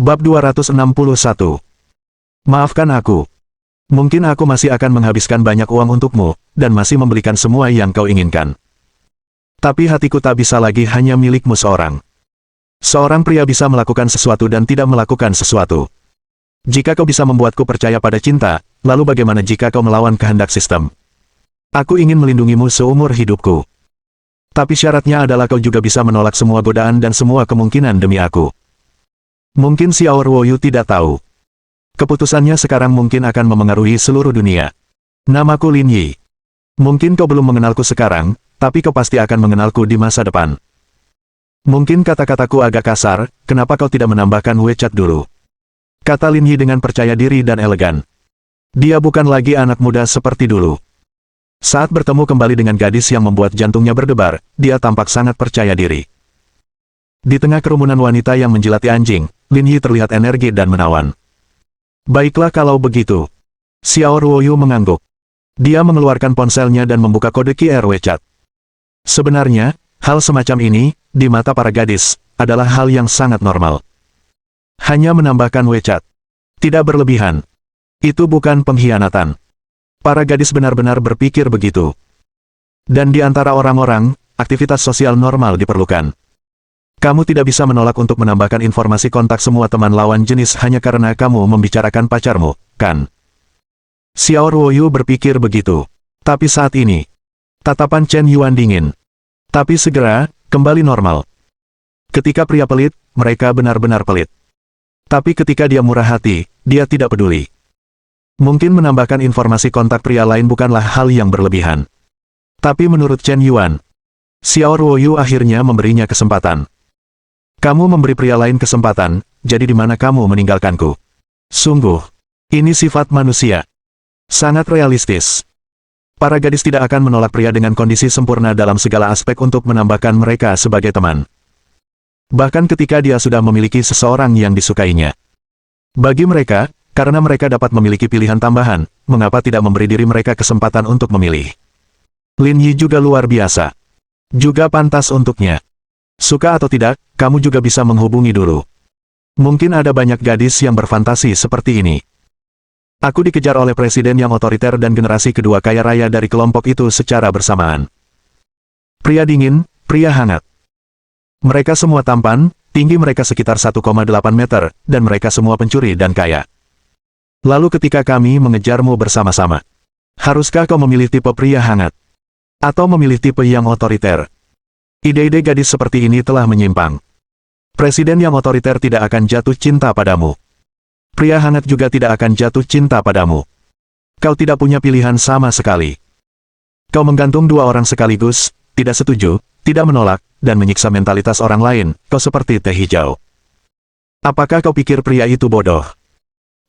Bab 261. Maafkan aku. Mungkin aku masih akan menghabiskan banyak uang untukmu, dan masih membelikan semua yang kau inginkan. Tapi hatiku tak bisa lagi hanya milikmu seorang. Seorang pria bisa melakukan sesuatu dan tidak melakukan sesuatu. Jika kau bisa membuatku percaya pada cinta, lalu bagaimana jika kau melawan kehendak sistem? Aku ingin melindungimu seumur hidupku. Tapi syaratnya adalah kau juga bisa menolak semua godaan dan semua kemungkinan demi aku. Mungkin Xiao Ruoyu tidak tahu. Keputusannya sekarang mungkin akan memengaruhi seluruh dunia. Namaku Lin Yi. Mungkin kau belum mengenalku sekarang, tapi kau pasti akan mengenalku di masa depan. Mungkin kata-kataku agak kasar, kenapa kau tidak menambahkan WeChat dulu? Kata Lin Yi dengan percaya diri dan elegan. Dia bukan lagi anak muda seperti dulu. Saat bertemu kembali dengan gadis yang membuat jantungnya berdebar, dia tampak sangat percaya diri. Di tengah kerumunan wanita yang menjilati anjing, Lin Yi terlihat energi dan menawan. Baiklah kalau begitu. Xiao Ruoyu mengangguk. Dia mengeluarkan ponselnya dan membuka kode QR WeChat. Sebenarnya, hal semacam ini, di mata para gadis, adalah hal yang sangat normal. Hanya menambahkan WeChat. Tidak berlebihan. Itu bukan pengkhianatan. Para gadis benar-benar berpikir begitu. Dan di antara orang-orang, aktivitas sosial normal diperlukan. Kamu tidak bisa menolak untuk menambahkan informasi kontak semua teman lawan jenis hanya karena kamu membicarakan pacarmu, kan? Xiao Ruoyu berpikir begitu. Tapi saat ini, tatapan Chen Yuan dingin. Tapi segera, kembali normal. Ketika pria pelit, mereka benar-benar pelit. Tapi ketika dia murah hati, dia tidak peduli. Mungkin menambahkan informasi kontak pria lain bukanlah hal yang berlebihan. Tapi menurut Chen Yuan, Xiao Ruoyu akhirnya memberinya kesempatan. Kamu memberi pria lain kesempatan, jadi di mana kamu meninggalkanku? Sungguh, ini sifat manusia. Sangat realistis. Para gadis tidak akan menolak pria dengan kondisi sempurna dalam segala aspek untuk menambahkan mereka sebagai teman. Bahkan ketika dia sudah memiliki seseorang yang disukainya. Bagi mereka, karena mereka dapat memiliki pilihan tambahan, mengapa tidak memberi diri mereka kesempatan untuk memilih? Lin Yi juga luar biasa. Juga pantas untuknya. Suka atau tidak, kamu juga bisa menghubungi dulu. Mungkin ada banyak gadis yang berfantasi seperti ini. Aku dikejar oleh presiden yang otoriter dan generasi kedua kaya raya dari kelompok itu secara bersamaan. Pria dingin, pria hangat. Mereka semua tampan, tinggi mereka sekitar 1,8 meter, dan mereka semua pencuri dan kaya. Lalu ketika kami mengejarmu bersama-sama, haruskah kau memilih tipe pria hangat? Atau memilih tipe yang otoriter? Ide-ide gadis seperti ini telah menyimpang. Presiden yang otoriter tidak akan jatuh cinta padamu. Pria hangat juga tidak akan jatuh cinta padamu. Kau tidak punya pilihan sama sekali. Kau menggantung dua orang sekaligus, tidak setuju, tidak menolak, dan menyiksa mentalitas orang lain, kau seperti teh hijau. Apakah kau pikir pria itu bodoh?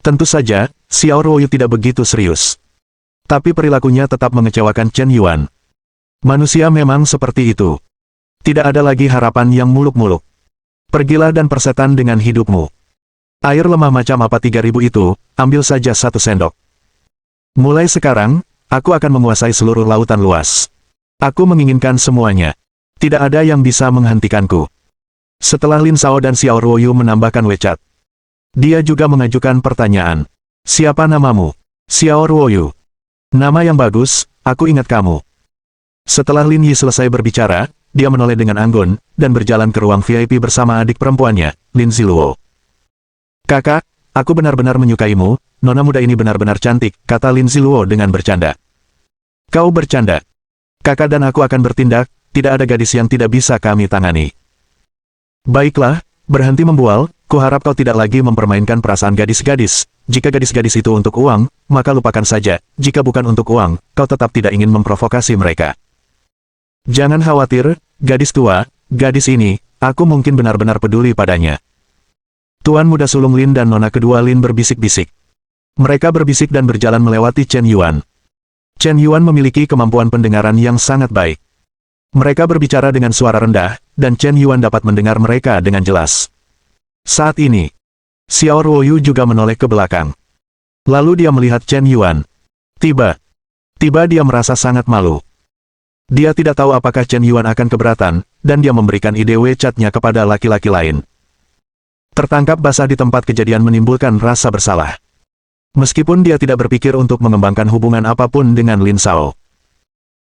Tentu saja, Xiao Ruoyu tidak begitu serius. Tapi perilakunya tetap mengecewakan Chen Yuan. Manusia memang seperti itu. Tidak ada lagi harapan yang muluk-muluk. Pergilah dan persetan dengan hidupmu. Air lemah macam apa 3000 itu, ambil saja 1 sendok. Mulai sekarang, aku akan menguasai seluruh lautan luas. Aku menginginkan semuanya. Tidak ada yang bisa menghentikanku. Setelah Lin Zhao dan Xiao Ruoyu menambahkan WeChat, dia juga mengajukan pertanyaan. Siapa namamu? Xiao Ruoyu. Nama yang bagus, aku ingat kamu. Setelah Lin Yi selesai berbicara, dia menoleh dengan anggun, dan berjalan ke ruang VIP bersama adik perempuannya, Lin Ziluo. Kakak, aku benar-benar menyukaimu, nona muda ini benar-benar cantik, kata Lin Ziluo dengan bercanda. Kau bercanda. Kakak dan aku akan bertindak, tidak ada gadis yang tidak bisa kami tangani. Baiklah, berhenti membual, kuharap kau tidak lagi mempermainkan perasaan gadis-gadis. Jika gadis-gadis itu untuk uang, maka lupakan saja, jika bukan untuk uang, kau tetap tidak ingin memprovokasi mereka. Jangan khawatir, gadis tua, gadis ini, aku mungkin benar-benar peduli padanya. Tuan muda sulung Lin dan nona kedua Lin berbisik-bisik. Mereka berbisik dan berjalan melewati Chen Yuan. Chen Yuan memiliki kemampuan pendengaran yang sangat baik. Mereka berbicara dengan suara rendah, dan Chen Yuan dapat mendengar mereka dengan jelas. Saat ini, Xiao Ruoyu juga menoleh ke belakang. Lalu dia melihat Chen Yuan. Tiba-tiba dia merasa sangat malu. Dia tidak tahu apakah Chen Yuan akan keberatan, dan dia memberikan ide WeChat-nya kepada laki-laki lain. Tertangkap basah di tempat kejadian menimbulkan rasa bersalah. Meskipun dia tidak berpikir untuk mengembangkan hubungan apapun dengan Lin Zhao.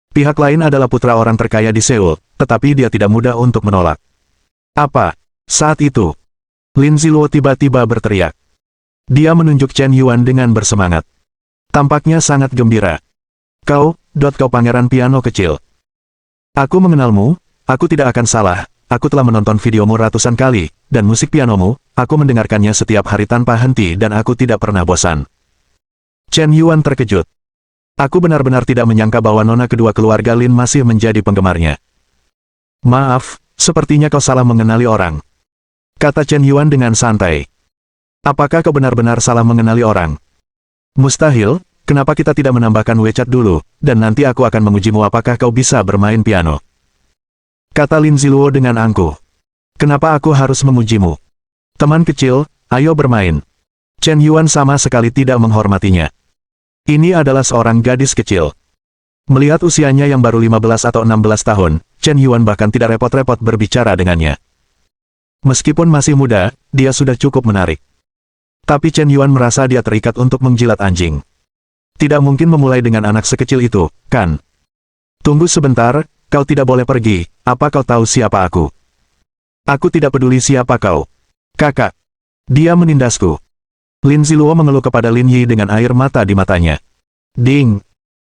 Pihak lain adalah putra orang terkaya di Seoul, tetapi dia tidak mudah untuk menolak. Apa? Saat itu, Lin Ziluo tiba-tiba berteriak. Dia menunjuk Chen Yuan dengan bersemangat. Tampaknya sangat gembira. Kau pangeran piano kecil. Aku mengenalmu, aku tidak akan salah, aku telah menonton videomu ratusan kali, dan musik pianomu, aku mendengarkannya setiap hari tanpa henti dan aku tidak pernah bosan. Chen Yuan terkejut. Aku benar-benar tidak menyangka bahwa nona kedua keluarga Lin masih menjadi penggemarnya. Maaf, sepertinya kau salah mengenali orang. Kata Chen Yuan dengan santai. Apakah kau benar-benar salah mengenali orang? Mustahil, kenapa kita tidak menambahkan WeChat dulu, dan nanti aku akan mengujimu apakah kau bisa bermain piano. Kata Lin Ziluo dengan angkuh. Kenapa aku harus mengujimu? Teman kecil, ayo bermain. Chen Yuan sama sekali tidak menghormatinya. Ini adalah seorang gadis kecil. Melihat usianya yang baru 15 atau 16 tahun, Chen Yuan bahkan tidak repot-repot berbicara dengannya. Meskipun masih muda, dia sudah cukup menarik. Tapi Chen Yuan merasa dia terikat untuk menjilat anjing. Tidak mungkin memulai dengan anak sekecil itu, kan? Tunggu sebentar, kau tidak boleh pergi, apa kau tahu siapa aku? Aku tidak peduli siapa kau. Kakak. Dia menindasku. Lin Ziluo mengeluh kepada Lin Yi dengan air mata di matanya. Ding!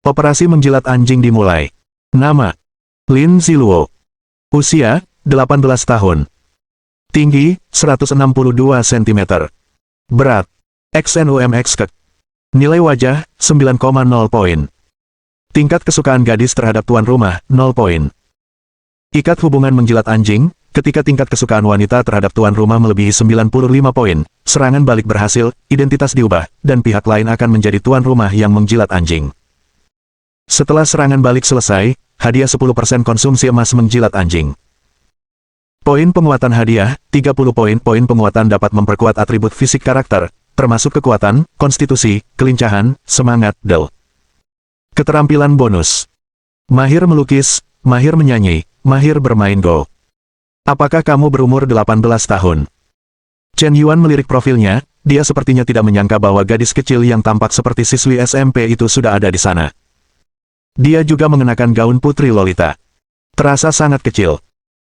Operasi menjilat anjing dimulai. Nama. Lin Ziluo. Usia, 18 tahun. Tinggi, 162 cm. Berat. XNUMX kek. Nilai wajah, 9,0 poin. Tingkat kesukaan gadis terhadap tuan rumah, 0 poin. Ikat hubungan menjilat anjing, ketika tingkat kesukaan wanita terhadap tuan rumah melebihi 95 poin, serangan balik berhasil, identitas diubah, dan pihak lain akan menjadi tuan rumah yang menjilat anjing. Setelah serangan balik selesai, hadiah 10% konsumsi emas menjilat anjing. Poin penguatan hadiah, 30 poin. Poin penguatan dapat memperkuat atribut fisik karakter, termasuk kekuatan, konstitusi, kelincahan, semangat, del. Keterampilan bonus. Mahir melukis, mahir menyanyi, mahir bermain Go. Apakah kamu berumur 18 tahun? Chen Yuan melirik profilnya, dia sepertinya tidak menyangka bahwa gadis kecil yang tampak seperti siswi SMP itu sudah ada di sana. Dia juga mengenakan gaun putri Lolita. Terasa sangat kecil.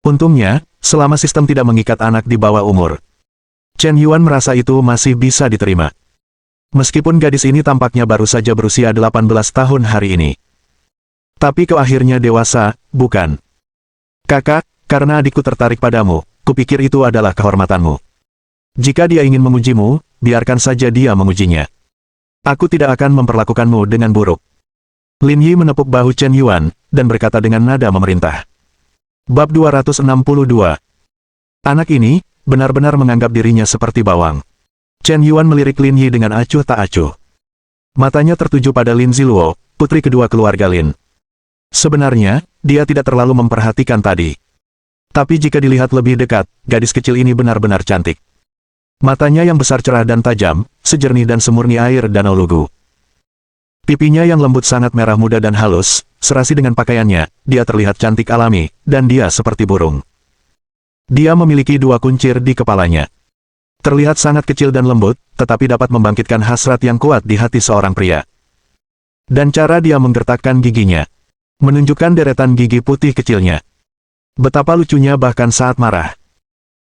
Untungnya, selama sistem tidak mengikat anak di bawah umur. Chen Yuan merasa itu masih bisa diterima. Meskipun gadis ini tampaknya baru saja berusia 18 tahun hari ini. Tapi kau akhirnya dewasa, bukan? Kakak, karena adikku tertarik padamu, kupikir itu adalah kehormatanmu. Jika dia ingin mengujimu, biarkan saja dia mengujinya. Aku tidak akan memperlakukanmu dengan buruk. Lin Yi menepuk bahu Chen Yuan, dan berkata dengan nada memerintah. Bab 262. Anak ini, benar-benar menganggap dirinya seperti bawang. Chen Yuan melirik Lin Yi dengan acuh tak acuh. Matanya tertuju pada Lin Ziluo, putri kedua keluarga Lin. Sebenarnya, dia tidak terlalu memperhatikan tadi. Tapi jika dilihat lebih dekat, gadis kecil ini benar-benar cantik. Matanya yang besar cerah dan tajam, sejernih dan semurni air danau Lugu. Pipinya yang lembut sangat merah muda dan halus, serasi dengan pakaiannya, dia terlihat cantik alami, dan dia seperti burung. Dia memiliki 2 kuncir di kepalanya. Terlihat sangat kecil dan lembut, tetapi dapat membangkitkan hasrat yang kuat di hati seorang pria. Dan cara dia menggertakkan giginya, menunjukkan deretan gigi putih kecilnya. Betapa lucunya bahkan saat marah.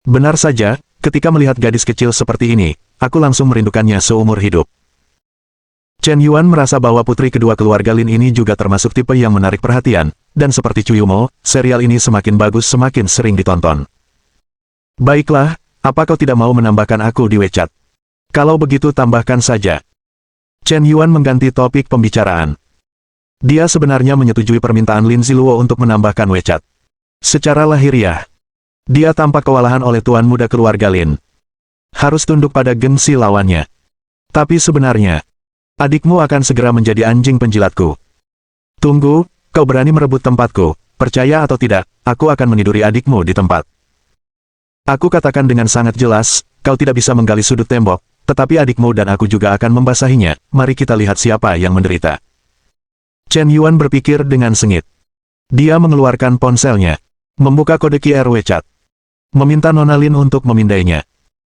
Benar saja, ketika melihat gadis kecil seperti ini, aku langsung merindukannya seumur hidup. Chen Yuan merasa bahwa putri kedua keluarga Lin ini juga termasuk tipe yang menarik perhatian, dan seperti Cuyumo, serial ini semakin bagus semakin sering ditonton. Baiklah, apa kau tidak mau menambahkan aku di WeChat? Kalau begitu tambahkan saja. Chen Yuan mengganti topik pembicaraan. Dia sebenarnya menyetujui permintaan Lin Ziluo untuk menambahkan WeChat. Secara lahiriah, dia tampak kewalahan oleh tuan muda keluarga Lin. Harus tunduk pada gengsi lawannya. Tapi sebenarnya, adikmu akan segera menjadi anjing penjilatku. Tunggu, kau berani merebut tempatku, percaya atau tidak, aku akan meniduri adikmu di tempat. Aku katakan dengan sangat jelas, kau tidak bisa menggali sudut tembok, tetapi adikmu dan aku juga akan membasahinya, mari kita lihat siapa yang menderita. Chen Yuan berpikir dengan sengit. Dia mengeluarkan ponselnya. Membuka kode QR WeChat. Meminta Nona Lin untuk memindainya.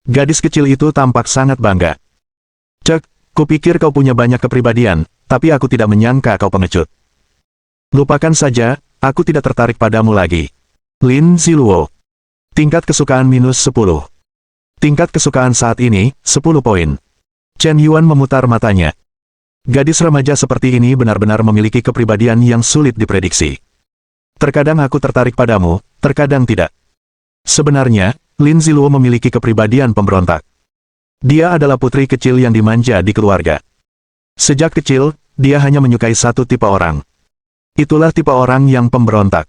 Gadis kecil itu tampak sangat bangga. Cek, kupikir kau punya banyak kepribadian, tapi aku tidak menyangka kau pengecut. Lupakan saja, aku tidak tertarik padamu lagi. Lin Ziluo. Tingkat kesukaan minus 10. Tingkat kesukaan saat ini, 10 poin. Chen Yuan memutar matanya. Gadis remaja seperti ini benar-benar memiliki kepribadian yang sulit diprediksi. Terkadang aku tertarik padamu, terkadang tidak. Sebenarnya, Lin Ziluo memiliki kepribadian pemberontak. Dia adalah putri kecil yang dimanja di keluarga. Sejak kecil, dia hanya menyukai satu tipe orang. Itulah tipe orang yang pemberontak.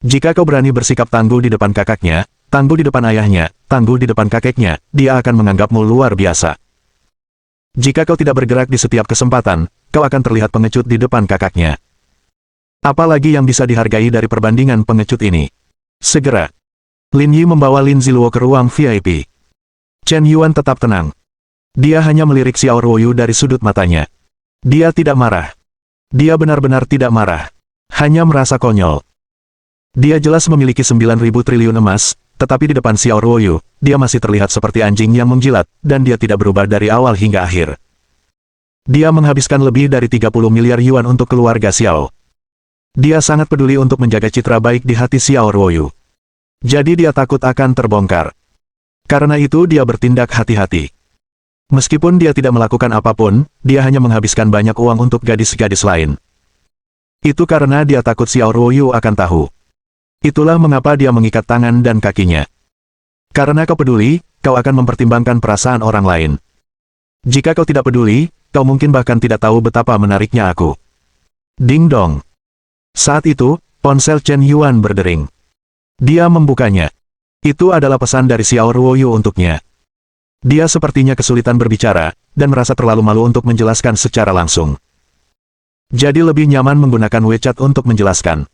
Jika kau berani bersikap tangguh di depan kakaknya, tangguh di depan ayahnya, tangguh di depan kakeknya, dia akan menganggapmu luar biasa. Jika kau tidak bergerak di setiap kesempatan, kau akan terlihat pengecut di depan kakaknya. Apalagi yang bisa dihargai dari perbandingan pengecut ini? Segera. Lin Yi membawa Lin Ziluo ke ruang VIP. Chen Yuan tetap tenang. Dia hanya melirik Xiao Ruoyu dari sudut matanya. Dia tidak marah. Dia benar-benar tidak marah. Hanya merasa konyol. Dia jelas memiliki 9.000 triliun emas, tetapi di depan Xiao Ruoyu, dia masih terlihat seperti anjing yang menjilat, dan dia tidak berubah dari awal hingga akhir. Dia menghabiskan lebih dari 30 miliar yuan untuk keluarga Xiao. Dia sangat peduli untuk menjaga citra baik di hati Xiao Ruoyu. Jadi dia takut akan terbongkar. Karena itu dia bertindak hati-hati. Meskipun dia tidak melakukan apapun, dia hanya menghabiskan banyak uang untuk gadis-gadis lain. Itu karena dia takut Xiao Ruoyu akan tahu. Itulah mengapa dia mengikat tangan dan kakinya. Karena kau peduli, kau akan mempertimbangkan perasaan orang lain. Jika kau tidak peduli, kau mungkin bahkan tidak tahu betapa menariknya aku. Ding dong. Saat itu, ponsel Chen Yuan berdering. Dia membukanya. Itu adalah pesan dari Xiao Ruoyu untuknya. Dia sepertinya kesulitan berbicara, dan merasa terlalu malu untuk menjelaskan secara langsung. Jadi lebih nyaman menggunakan WeChat untuk menjelaskan.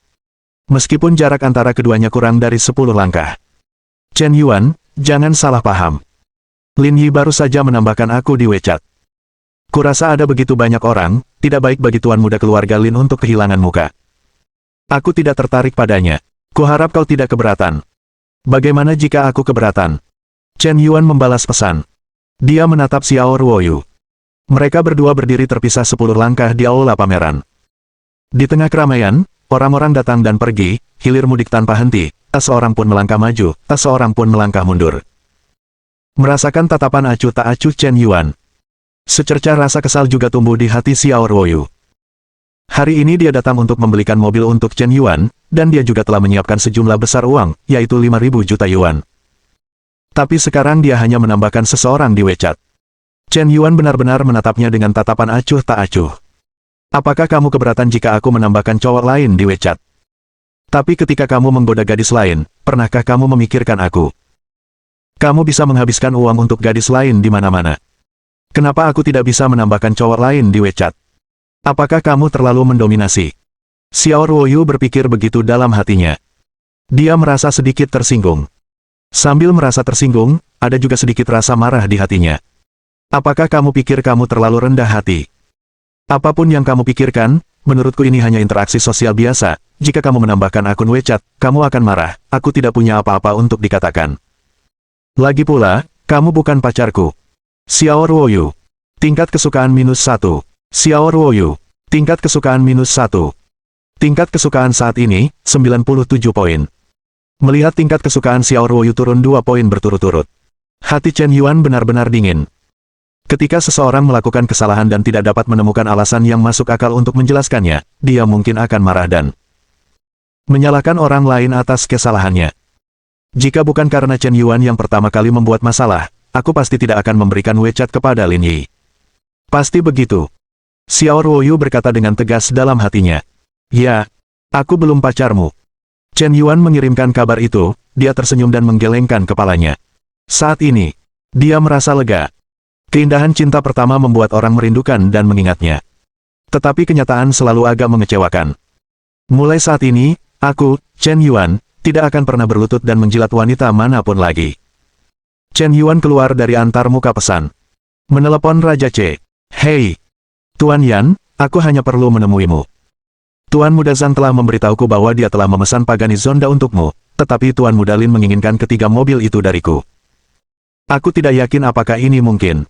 Meskipun jarak antara keduanya kurang dari 10 langkah. Chen Yuan, jangan salah paham. Lin Yi baru saja menambahkan aku di WeChat. Kurasa ada begitu banyak orang, tidak baik bagi tuan muda keluarga Lin untuk kehilangan muka. Aku tidak tertarik padanya. Kuharap kau tidak keberatan. Bagaimana jika aku keberatan? Chen Yuan membalas pesan. Dia menatap Xiao Ruoyu. Mereka berdua berdiri terpisah 10 langkah di aula pameran. Di tengah keramaian, orang-orang datang dan pergi, hilir mudik tanpa henti, tak seorang pun melangkah maju, tak seorang pun melangkah mundur. Merasakan tatapan acuh tak acuh Chen Yuan. Secerca rasa kesal juga tumbuh di hati Xiao Ruoyu. Hari ini dia datang untuk membelikan mobil untuk Chen Yuan, dan dia juga telah menyiapkan sejumlah besar uang, yaitu 5.000 juta yuan. Tapi sekarang dia hanya menambahkan seseorang di WeChat. Chen Yuan benar-benar menatapnya dengan tatapan acuh tak acuh. Apakah kamu keberatan jika aku menambahkan cowok lain di WeChat? Tapi ketika kamu menggoda gadis lain, pernahkah kamu memikirkan aku? Kamu bisa menghabiskan uang untuk gadis lain di mana-mana. Kenapa aku tidak bisa menambahkan cowok lain di WeChat? Apakah kamu terlalu mendominasi? Xiao Ruoyu berpikir begitu dalam hatinya. Dia merasa sedikit tersinggung. Sambil merasa tersinggung, ada juga sedikit rasa marah di hatinya. Apakah kamu pikir kamu terlalu rendah hati? Apapun yang kamu pikirkan, menurutku ini hanya interaksi sosial biasa. Jika kamu menambahkan akun WeChat, kamu akan marah. Aku tidak punya apa-apa untuk dikatakan. Lagi pula, kamu bukan pacarku. Xiao Ruoyu. Tingkat kesukaan minus 1. Xiao Ruoyu. Tingkat kesukaan minus 1. Tingkat kesukaan saat ini, 97 poin. Melihat tingkat kesukaan Xiao Ruoyu turun 2 poin berturut-turut. Hati Chen Yuan benar-benar dingin. Ketika seseorang melakukan kesalahan dan tidak dapat menemukan alasan yang masuk akal untuk menjelaskannya, dia mungkin akan marah dan menyalahkan orang lain atas kesalahannya. Jika bukan karena Chen Yuan yang pertama kali membuat masalah, aku pasti tidak akan memberikan WeChat kepada Lin Yi. Pasti begitu. Xiao Ruoyu berkata dengan tegas dalam hatinya. Ya, aku belum pacarmu. Chen Yuan mengirimkan kabar itu, dia tersenyum dan menggelengkan kepalanya. Saat ini, dia merasa lega. Keindahan cinta pertama membuat orang merindukan dan mengingatnya. Tetapi kenyataan selalu agak mengecewakan. Mulai saat ini, aku, Chen Yuan, tidak akan pernah berlutut dan menjilat wanita manapun lagi. Chen Yuan keluar dari antarmuka pesan. Menelepon Raja C. Hei, Tuan Yan, aku hanya perlu menemuimu. Tuan Muda Zhang telah memberitahuku bahwa dia telah memesan Pagani Zonda untukmu, tetapi Tuan Muda Lin menginginkan ketiga mobil itu dariku. Aku tidak yakin apakah ini mungkin.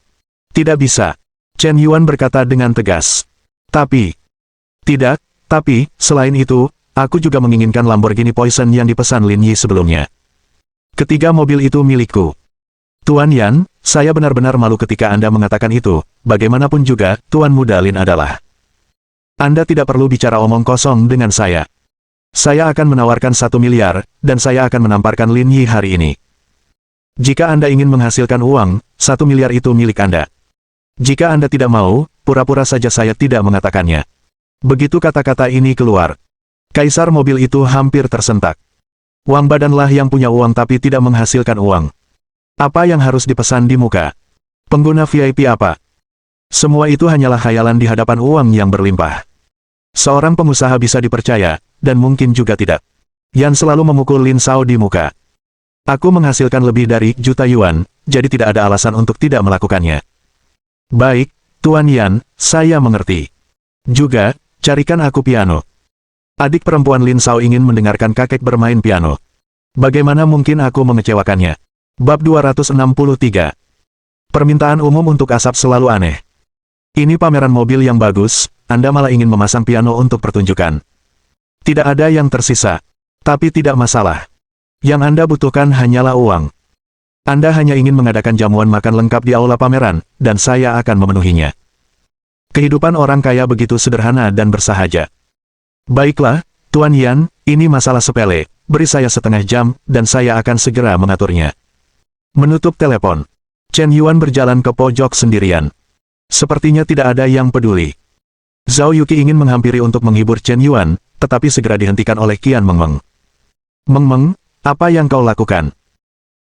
Tidak bisa. Chen Yuan berkata dengan tegas. Tapi, tidak, tapi, selain itu, aku juga menginginkan Lamborghini Poison yang dipesan Lin Yi sebelumnya. Ketiga mobil itu milikku. Tuan Yan, saya benar-benar malu ketika Anda mengatakan itu, bagaimanapun juga, Tuan Muda Lin adalah. Anda tidak perlu bicara omong kosong dengan saya. Saya akan menawarkan 1 miliar, dan saya akan menamparkan Lin Yi hari ini. Jika Anda ingin menghasilkan uang, 1 miliar itu milik Anda. Jika Anda tidak mau, pura-pura saja saya tidak mengatakannya. Begitu kata-kata ini keluar, kaisar mobil itu hampir tersentak. Wang Badanlah yang punya uang tapi tidak menghasilkan uang. Apa yang harus dipesan di muka? Pengguna VIP apa? Semua itu hanyalah khayalan di hadapan uang yang berlimpah. Seorang pengusaha bisa dipercaya, dan mungkin juga tidak. Yan selalu memukul Lin Zhao di muka. Aku menghasilkan lebih dari juta yuan, jadi tidak ada alasan untuk tidak melakukannya. Baik, Tuan Yan, saya mengerti. Juga, carikan aku piano. Adik perempuan Lin Zhao ingin mendengarkan kakek bermain piano. Bagaimana mungkin aku mengecewakannya? Bab 263. Permintaan umum untuk asap selalu aneh. Ini pameran mobil yang bagus, Anda malah ingin memasang piano untuk pertunjukan. Tidak ada yang tersisa. Tapi tidak masalah. Yang Anda butuhkan hanyalah uang. Anda hanya ingin mengadakan jamuan makan lengkap di aula pameran, dan saya akan memenuhinya. Kehidupan orang kaya begitu sederhana dan bersahaja. Baiklah, Tuan Yan, ini masalah sepele, beri saya setengah jam, dan saya akan segera mengaturnya. Menutup telepon. Chen Yuan berjalan ke pojok sendirian. Sepertinya tidak ada yang peduli. Zhao Yuqi ingin menghampiri untuk menghibur Chen Yuan, tetapi segera dihentikan oleh Qian Mengmeng. Mengmeng, apa yang kau lakukan?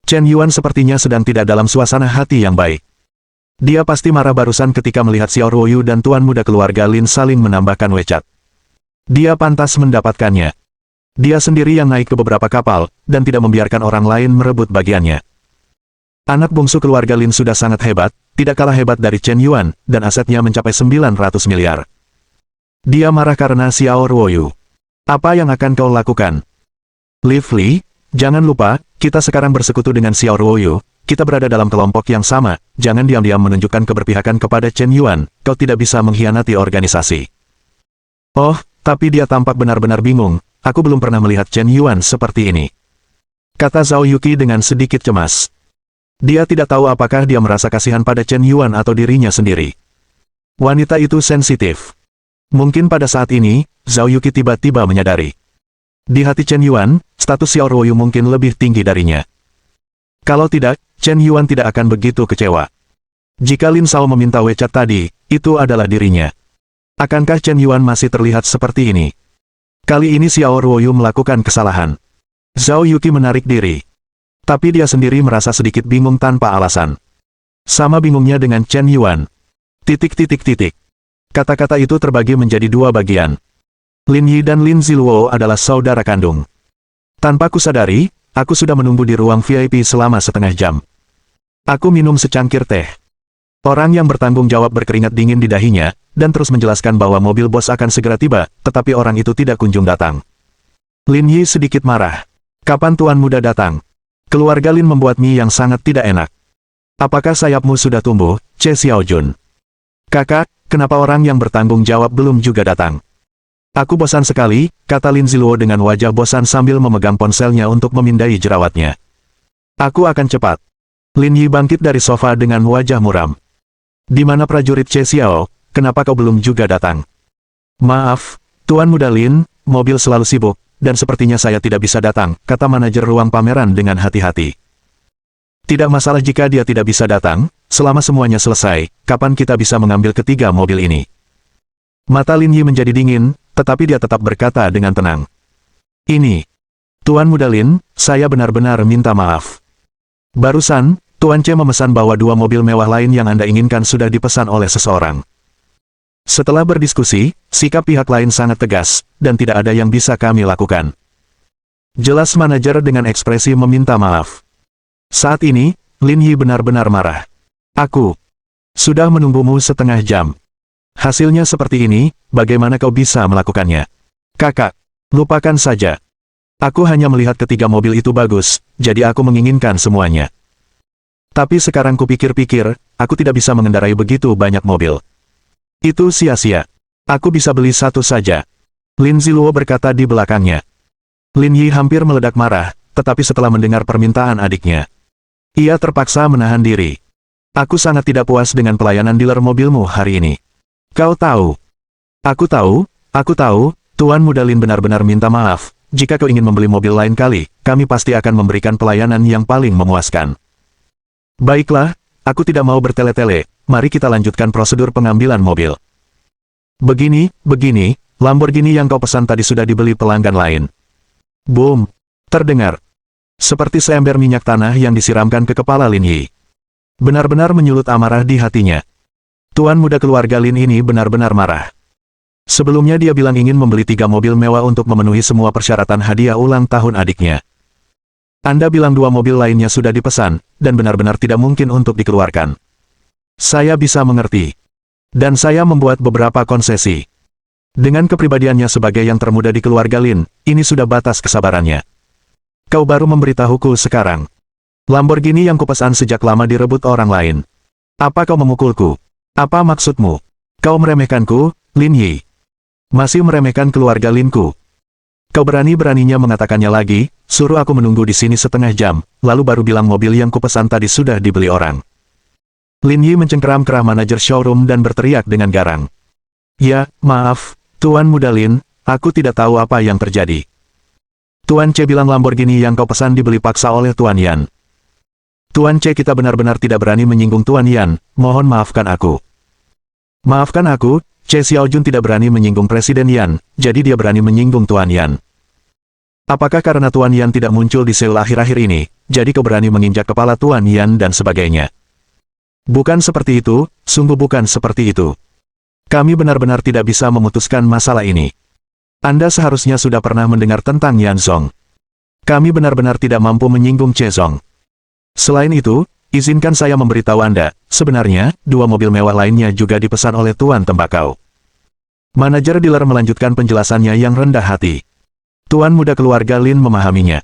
Chen Yuan sepertinya sedang tidak dalam suasana hati yang baik. Dia pasti marah barusan ketika melihat Xiao Ruoyu dan tuan muda keluarga Lin saling menambahkan WeChat. Dia pantas mendapatkannya. Dia sendiri yang naik ke beberapa kapal, dan tidak membiarkan orang lain merebut bagiannya. Anak bungsu keluarga Lin sudah sangat hebat, tidak kalah hebat dari Chen Yuan, dan asetnya mencapai 900 miliar. Dia marah karena Xiao Ruoyu. Apa yang akan kau lakukan? Liv Li, jangan lupa, kita sekarang bersekutu dengan Xiao Ruoyu, kita berada dalam kelompok yang sama, jangan diam-diam menunjukkan keberpihakan kepada Chen Yuan, kau tidak bisa mengkhianati organisasi. Oh, tapi dia tampak benar-benar bingung, aku belum pernah melihat Chen Yuan seperti ini. Kata Zhao Yuqi dengan sedikit cemas. Dia tidak tahu apakah dia merasa kasihan pada Chen Yuan atau dirinya sendiri. Wanita itu sensitif. Mungkin pada saat ini, Zhao Yuqi tiba-tiba menyadari. Di hati Chen Yuan, status Xiao Ruoyu mungkin lebih tinggi darinya. Kalau tidak, Chen Yuan tidak akan begitu kecewa. Jika Lin Zhao meminta WeChat tadi, itu adalah dirinya. Akankah Chen Yuan masih terlihat seperti ini? Kali ini Xiao Ruoyu melakukan kesalahan. Zhao Yuqi menarik diri. Tapi dia sendiri merasa sedikit bingung tanpa alasan. Sama bingungnya dengan Chen Yuan. Kata-kata itu terbagi menjadi dua bagian. Lin Yi dan Lin Ziluo adalah saudara kandung. Tanpa kusadari, aku sudah menunggu di ruang VIP selama setengah jam. Aku minum secangkir teh. Orang yang bertanggung jawab berkeringat dingin di dahinya, dan terus menjelaskan bahwa mobil bos akan segera tiba, tetapi orang itu tidak kunjung datang. Lin Yi sedikit marah. Kapan tuan muda datang? Keluarga Lin membuat mie yang sangat tidak enak. Apakah sayapmu sudah tumbuh, Che Xiaojun? Kakak, kenapa orang yang bertanggung jawab belum juga datang? Aku bosan sekali, kata Lin Ziluo dengan wajah bosan sambil memegang ponselnya untuk memindai jerawatnya. Aku akan cepat. Lin Yi bangkit dari sofa dengan wajah muram. Di mana prajurit Che Xiao, kenapa kau belum juga datang? Maaf, Tuan Muda Lin, mobil selalu sibuk, dan sepertinya saya tidak bisa datang, kata manajer ruang pameran dengan hati-hati. Tidak masalah jika dia tidak bisa datang, selama semuanya selesai, kapan kita bisa mengambil ketiga mobil ini? Mata Lin Yi menjadi dingin, tetapi dia tetap berkata dengan tenang. Ini, Tuan Muda Lin, saya benar-benar minta maaf. Barusan, Tuan Che memesan bahwa 2 mobil mewah lain yang Anda inginkan sudah dipesan oleh seseorang. Setelah berdiskusi, sikap pihak lain sangat tegas, dan tidak ada yang bisa kami lakukan. Jelas manajer dengan ekspresi meminta maaf. Saat ini, Lin Yi benar-benar marah. Aku sudah menunggumu setengah jam. Hasilnya seperti ini, bagaimana kau bisa melakukannya? Kakak, lupakan saja. Aku hanya melihat ketiga mobil itu bagus, jadi aku menginginkan semuanya. Tapi sekarang kupikir-pikir, aku tidak bisa mengendarai begitu banyak mobil. Itu sia-sia. Aku bisa beli satu saja. Lin Ziluo berkata di belakangnya. Lin Yi hampir meledak marah, tetapi setelah mendengar permintaan adiknya, ia terpaksa menahan diri. Aku sangat tidak puas dengan pelayanan dealer mobilmu hari ini. Kau tahu. Aku tahu, Tuan Muda Lin benar-benar minta maaf. Jika kau ingin membeli mobil lain kali, kami pasti akan memberikan pelayanan yang paling memuaskan. Baiklah, aku tidak mau bertele-tele, mari kita lanjutkan prosedur pengambilan mobil. Begini, Lamborghini yang kau pesan tadi sudah dibeli pelanggan lain. Boom! Terdengar. Seperti seember minyak tanah yang disiramkan ke kepala Lin Yi. Benar-benar menyulut amarah di hatinya. Tuan muda keluarga Lin ini benar-benar marah. Sebelumnya dia bilang ingin membeli 3 mobil mewah untuk memenuhi semua persyaratan hadiah ulang tahun adiknya. Anda bilang 2 mobil lainnya sudah dipesan, dan benar-benar tidak mungkin untuk dikeluarkan. Saya bisa mengerti. Dan saya membuat beberapa konsesi. Dengan kepribadiannya sebagai yang termuda di keluarga Lin, ini sudah batas kesabarannya. Kau baru memberitahuku sekarang. Lamborghini yang kupesan sejak lama direbut orang lain. Apa kau memukulku? Apa maksudmu? Kau meremehkanku, Lin Yi? Masih meremehkan keluarga Linku? Kau berani-beraninya mengatakannya lagi, suruh aku menunggu di sini setengah jam, lalu baru bilang mobil yang kupesan tadi sudah dibeli orang. Lin Yi mencengkeram kerah manajer showroom dan berteriak dengan garang. Ya, maaf, Tuan Muda Lin, aku tidak tahu apa yang terjadi. Tuan C bilang Lamborghini yang kau pesan dibeli paksa oleh Tuan Yan. Tuan C, kita benar-benar tidak berani menyinggung Tuan Yan, mohon maafkan aku. Maafkan aku, C Xiaojun tidak berani menyinggung Presiden Yan, jadi dia berani menyinggung Tuan Yan. Apakah karena Tuan Yan tidak muncul di Seoul akhir-akhir ini, jadi kau berani menginjak kepala Tuan Yan dan sebagainya? Bukan seperti itu, sungguh bukan seperti itu. Kami benar-benar tidak bisa memutuskan masalah ini. Anda seharusnya sudah pernah mendengar tentang Yan Zong. Kami benar-benar tidak mampu menyinggung Che Zong. Selain itu, izinkan saya memberitahu Anda, sebenarnya, 2 mobil mewah lainnya juga dipesan oleh Tuan Tembakau. Manajer dealer melanjutkan penjelasannya yang rendah hati. Tuan muda keluarga Lin memahaminya.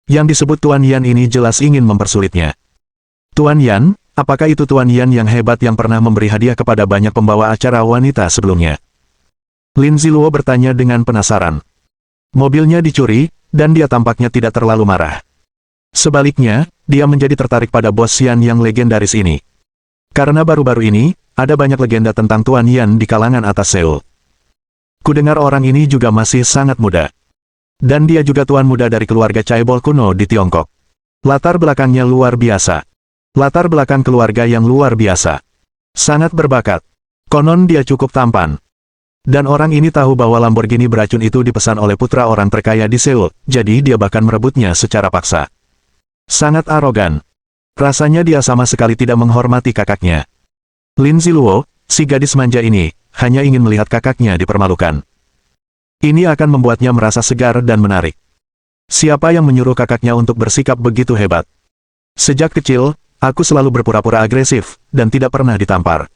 Yang disebut Tuan Yan ini jelas ingin mempersulitnya. Tuan Yan, apakah itu Tuan Yan yang hebat yang pernah memberi hadiah kepada banyak pembawa acara wanita sebelumnya? Lin Ziluo bertanya dengan penasaran. Mobilnya dicuri, dan dia tampaknya tidak terlalu marah. Sebaliknya, dia menjadi tertarik pada bos Yan yang legendaris ini. Karena baru-baru ini, ada banyak legenda tentang Tuan Yan di kalangan atas Seoul. Kudengar orang ini juga masih sangat muda. Dan dia juga tuan muda dari keluarga Chaebol kuno di Tiongkok. Latar belakangnya luar biasa. Latar belakang keluarga yang luar biasa. Sangat berbakat. Konon dia cukup tampan. Dan orang ini tahu bahwa Lamborghini beracun itu dipesan oleh putra orang terkaya di Seoul, jadi dia bahkan merebutnya secara paksa. Sangat arogan. Rasanya dia sama sekali tidak menghormati kakaknya. Lin Ziluo, si gadis manja ini, hanya ingin melihat kakaknya dipermalukan. Ini akan membuatnya merasa segar dan menarik. Siapa yang menyuruh kakaknya untuk bersikap begitu hebat? Sejak kecil, aku selalu berpura-pura agresif, dan tidak pernah ditampar.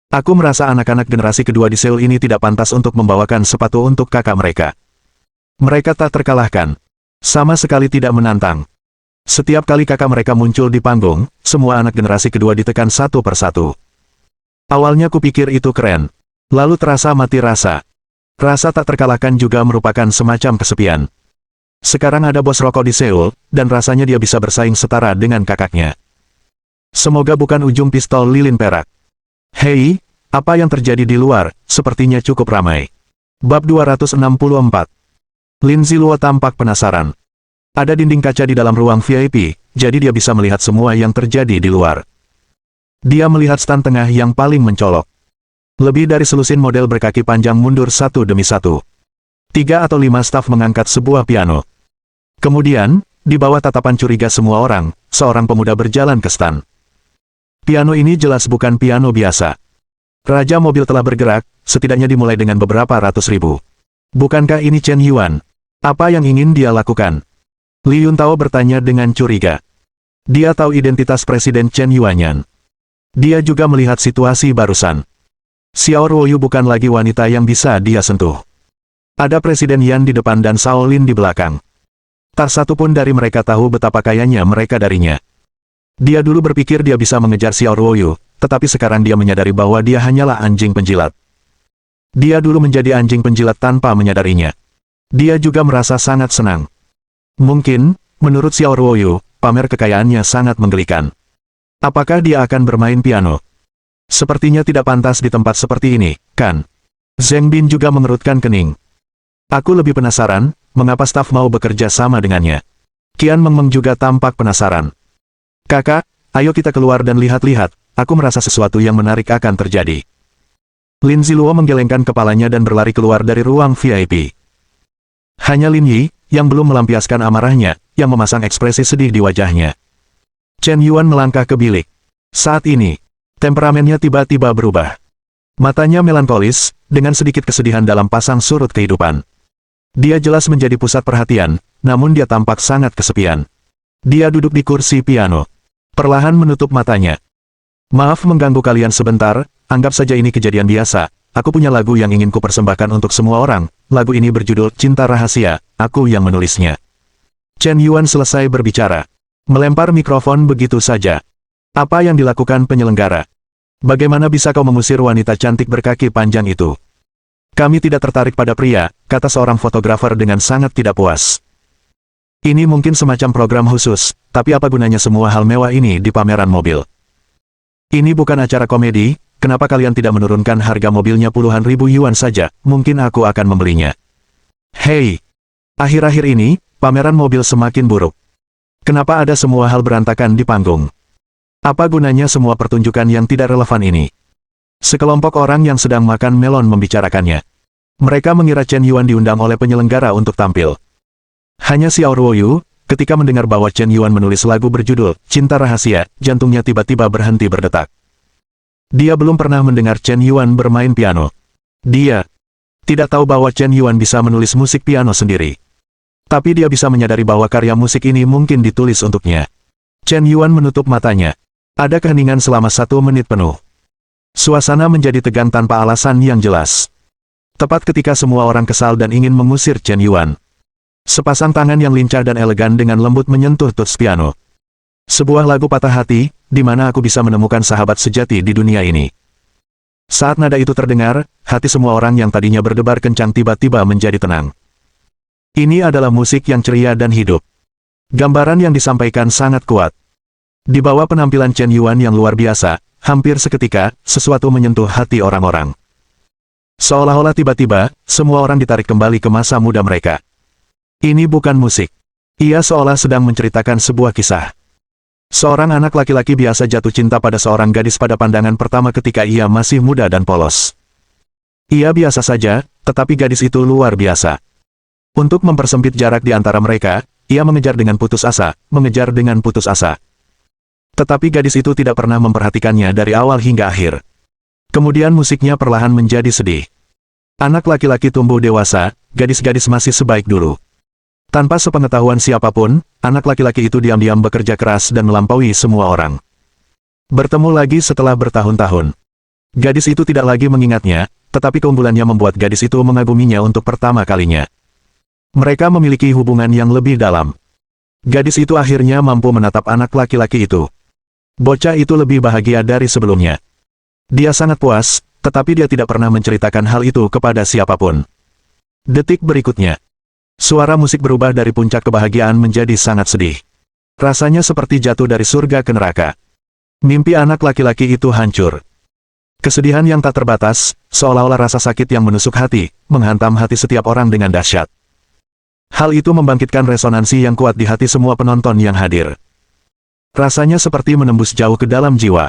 Aku merasa anak-anak generasi kedua di Seoul ini tidak pantas untuk membawakan sepatu untuk kakak mereka. Mereka tak terkalahkan. Sama sekali tidak menantang. Setiap kali kakak mereka muncul di panggung, semua anak generasi kedua ditekan satu persatu. Awalnya kupikir itu keren. Lalu terasa mati rasa. Rasa tak terkalahkan juga merupakan semacam kesepian. Sekarang ada bos rokok di Seoul, dan rasanya dia bisa bersaing setara dengan kakaknya. Semoga bukan ujung pistol lilin perak. Hei, apa yang terjadi di luar, sepertinya cukup ramai. Bab 264. Lin Ziluo tampak penasaran. Ada dinding kaca di dalam ruang VIP, jadi dia bisa melihat semua yang terjadi di luar. Dia melihat stan tengah yang paling mencolok. Lebih dari selusin model berkaki panjang mundur satu demi satu. 3 atau 5 staf mengangkat sebuah piano. Kemudian, di bawah tatapan curiga semua orang, seorang pemuda berjalan ke stan. Piano ini jelas bukan piano biasa. Raja mobil telah bergerak, setidaknya dimulai dengan beberapa ratus ribu. Bukankah ini Chen Yuan? Apa yang ingin dia lakukan? Li Yuntao bertanya dengan curiga. Dia tahu identitas Presiden Chen Yuanyan. Dia juga melihat situasi barusan. Xiao Ruoyu bukan lagi wanita yang bisa dia sentuh. Ada Presiden Yan di depan dan Shaolin di belakang. Tak satu pun dari mereka tahu betapa kayanya mereka darinya. Dia dulu berpikir dia bisa mengejar Xiao Ruoyu, tetapi sekarang dia menyadari bahwa dia hanyalah anjing penjilat. Dia dulu menjadi anjing penjilat tanpa menyadarinya. Dia juga merasa sangat senang. Mungkin, menurut Xiao Ruoyu, pamer kekayaannya sangat menggelikan. Apakah dia akan bermain piano? Sepertinya tidak pantas di tempat seperti ini, kan? Zheng Bin juga mengerutkan kening. Aku lebih penasaran, mengapa staf mau bekerja sama dengannya. Qian Mengmeng juga tampak penasaran. Kakak, ayo kita keluar dan lihat-lihat, aku merasa sesuatu yang menarik akan terjadi. Lin Ziluo menggelengkan kepalanya dan berlari keluar dari ruang VIP. Hanya Lin Yi, yang belum melampiaskan amarahnya, yang memasang ekspresi sedih di wajahnya. Chen Yuan melangkah ke bilik. Saat ini, temperamennya tiba-tiba berubah. Matanya melankolis, dengan sedikit kesedihan dalam pasang surut kehidupan. Dia jelas menjadi pusat perhatian, namun dia tampak sangat kesepian. Dia duduk di kursi piano. Perlahan menutup matanya. Maaf mengganggu kalian sebentar, anggap saja ini kejadian biasa. Aku punya lagu yang ingin kupersembahkan untuk semua orang. Lagu ini berjudul Cinta Rahasia, aku yang menulisnya. Chen Yuan selesai berbicara. Melempar mikrofon begitu saja. Apa yang dilakukan penyelenggara? Bagaimana bisa kau mengusir wanita cantik berkaki panjang itu? Kami tidak tertarik pada pria, kata seorang fotografer dengan sangat tidak puas. Ini mungkin semacam program khusus, tapi apa gunanya semua hal mewah ini di pameran mobil? Ini bukan acara komedi, kenapa kalian tidak menurunkan harga mobilnya puluhan ribu yuan saja, mungkin aku akan membelinya. Hei! Akhir-akhir ini, pameran mobil semakin buruk. Kenapa ada semua hal berantakan di panggung? Apa gunanya semua pertunjukan yang tidak relevan ini? Sekelompok orang yang sedang makan melon membicarakannya. Mereka mengira Chen Yuan diundang oleh penyelenggara untuk tampil. Hanya Xiao Ruoyu, ketika mendengar bahwa Chen Yuan menulis lagu berjudul Cinta Rahasia, jantungnya tiba-tiba berhenti berdetak. Dia belum pernah mendengar Chen Yuan bermain piano. Dia tidak tahu bahwa Chen Yuan bisa menulis musik piano sendiri. Tapi dia bisa menyadari bahwa karya musik ini mungkin ditulis untuknya. Chen Yuan menutup matanya. Ada keheningan selama 1 menit penuh. Suasana menjadi tegang tanpa alasan yang jelas. Tepat ketika semua orang kesal dan ingin mengusir Chen Yuan. Sepasang tangan yang lincah dan elegan dengan lembut menyentuh tuts piano. Sebuah lagu patah hati, di mana aku bisa menemukan sahabat sejati di dunia ini. Saat nada itu terdengar, hati semua orang yang tadinya berdebar kencang tiba-tiba menjadi tenang. Ini adalah musik yang ceria dan hidup. Gambaran yang disampaikan sangat kuat. Di bawah penampilan Chen Yuan yang luar biasa, hampir seketika, sesuatu menyentuh hati orang-orang. Seolah-olah tiba-tiba, semua orang ditarik kembali ke masa muda mereka. Ini bukan musik. Ia seolah sedang menceritakan sebuah kisah. Seorang anak laki-laki biasa jatuh cinta pada seorang gadis pada pandangan pertama ketika ia masih muda dan polos. Ia biasa saja, tetapi gadis itu luar biasa. Untuk mempersempit jarak di antara mereka, ia mengejar dengan putus asa, mengejar dengan putus asa. Tetapi gadis itu tidak pernah memperhatikannya dari awal hingga akhir. Kemudian musiknya perlahan menjadi sedih. Anak laki-laki tumbuh dewasa, gadis-gadis masih sebaik dulu. Tanpa sepengetahuan siapapun, anak laki-laki itu diam-diam bekerja keras dan melampaui semua orang. Bertemu lagi setelah bertahun-tahun. Gadis itu tidak lagi mengingatnya, tetapi keunggulannya membuat gadis itu mengaguminya untuk pertama kalinya. Mereka memiliki hubungan yang lebih dalam. Gadis itu akhirnya mampu menatap anak laki-laki itu. Bocah itu lebih bahagia dari sebelumnya. Dia sangat puas, tetapi dia tidak pernah menceritakan hal itu kepada siapapun. Detik berikutnya. Suara musik berubah dari puncak kebahagiaan menjadi sangat sedih. Rasanya seperti jatuh dari surga ke neraka. Mimpi anak laki-laki itu hancur. Kesedihan yang tak terbatas, seolah-olah rasa sakit yang menusuk hati, menghantam hati setiap orang dengan dahsyat. Hal itu membangkitkan resonansi yang kuat di hati semua penonton yang hadir. Rasanya seperti menembus jauh ke dalam jiwa.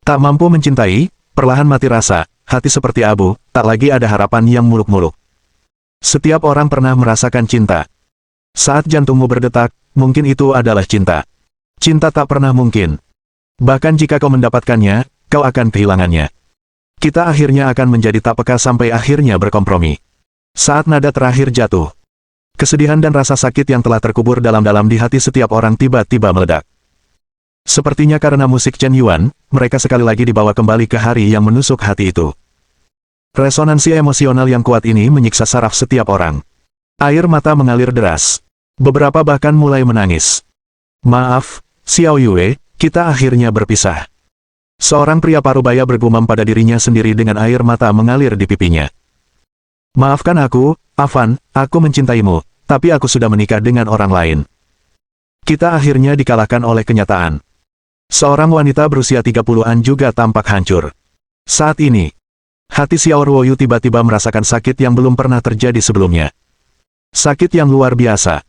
Tak mampu mencintai, perlahan mati rasa, hati seperti abu, tak lagi ada harapan yang muluk-muluk. Setiap orang pernah merasakan cinta. Saat jantungmu berdetak, mungkin itu adalah cinta. Cinta tak pernah mungkin. Bahkan jika kau mendapatkannya, kau akan kehilangannya. Kita akhirnya akan menjadi tak peka sampai akhirnya berkompromi. Saat nada terakhir jatuh, kesedihan dan rasa sakit yang telah terkubur dalam-dalam di hati setiap orang tiba-tiba meledak. Sepertinya karena musik Chen Yuan, mereka sekali lagi dibawa kembali ke hari yang menusuk hati itu. Resonansi emosional yang kuat ini menyiksa saraf setiap orang. Air mata mengalir deras. Beberapa bahkan mulai menangis. Maaf, Xiao Yue, kita akhirnya berpisah. Seorang pria parubaya bergumam pada dirinya sendiri dengan air mata mengalir di pipinya. Maafkan aku, Avan, aku mencintaimu, tapi aku sudah menikah dengan orang lain. Kita akhirnya dikalahkan oleh kenyataan. Seorang wanita berusia 30-an juga tampak hancur. Saat ini, hati Xiao Ruoyu tiba-tiba merasakan sakit yang belum pernah terjadi sebelumnya. Sakit yang luar biasa.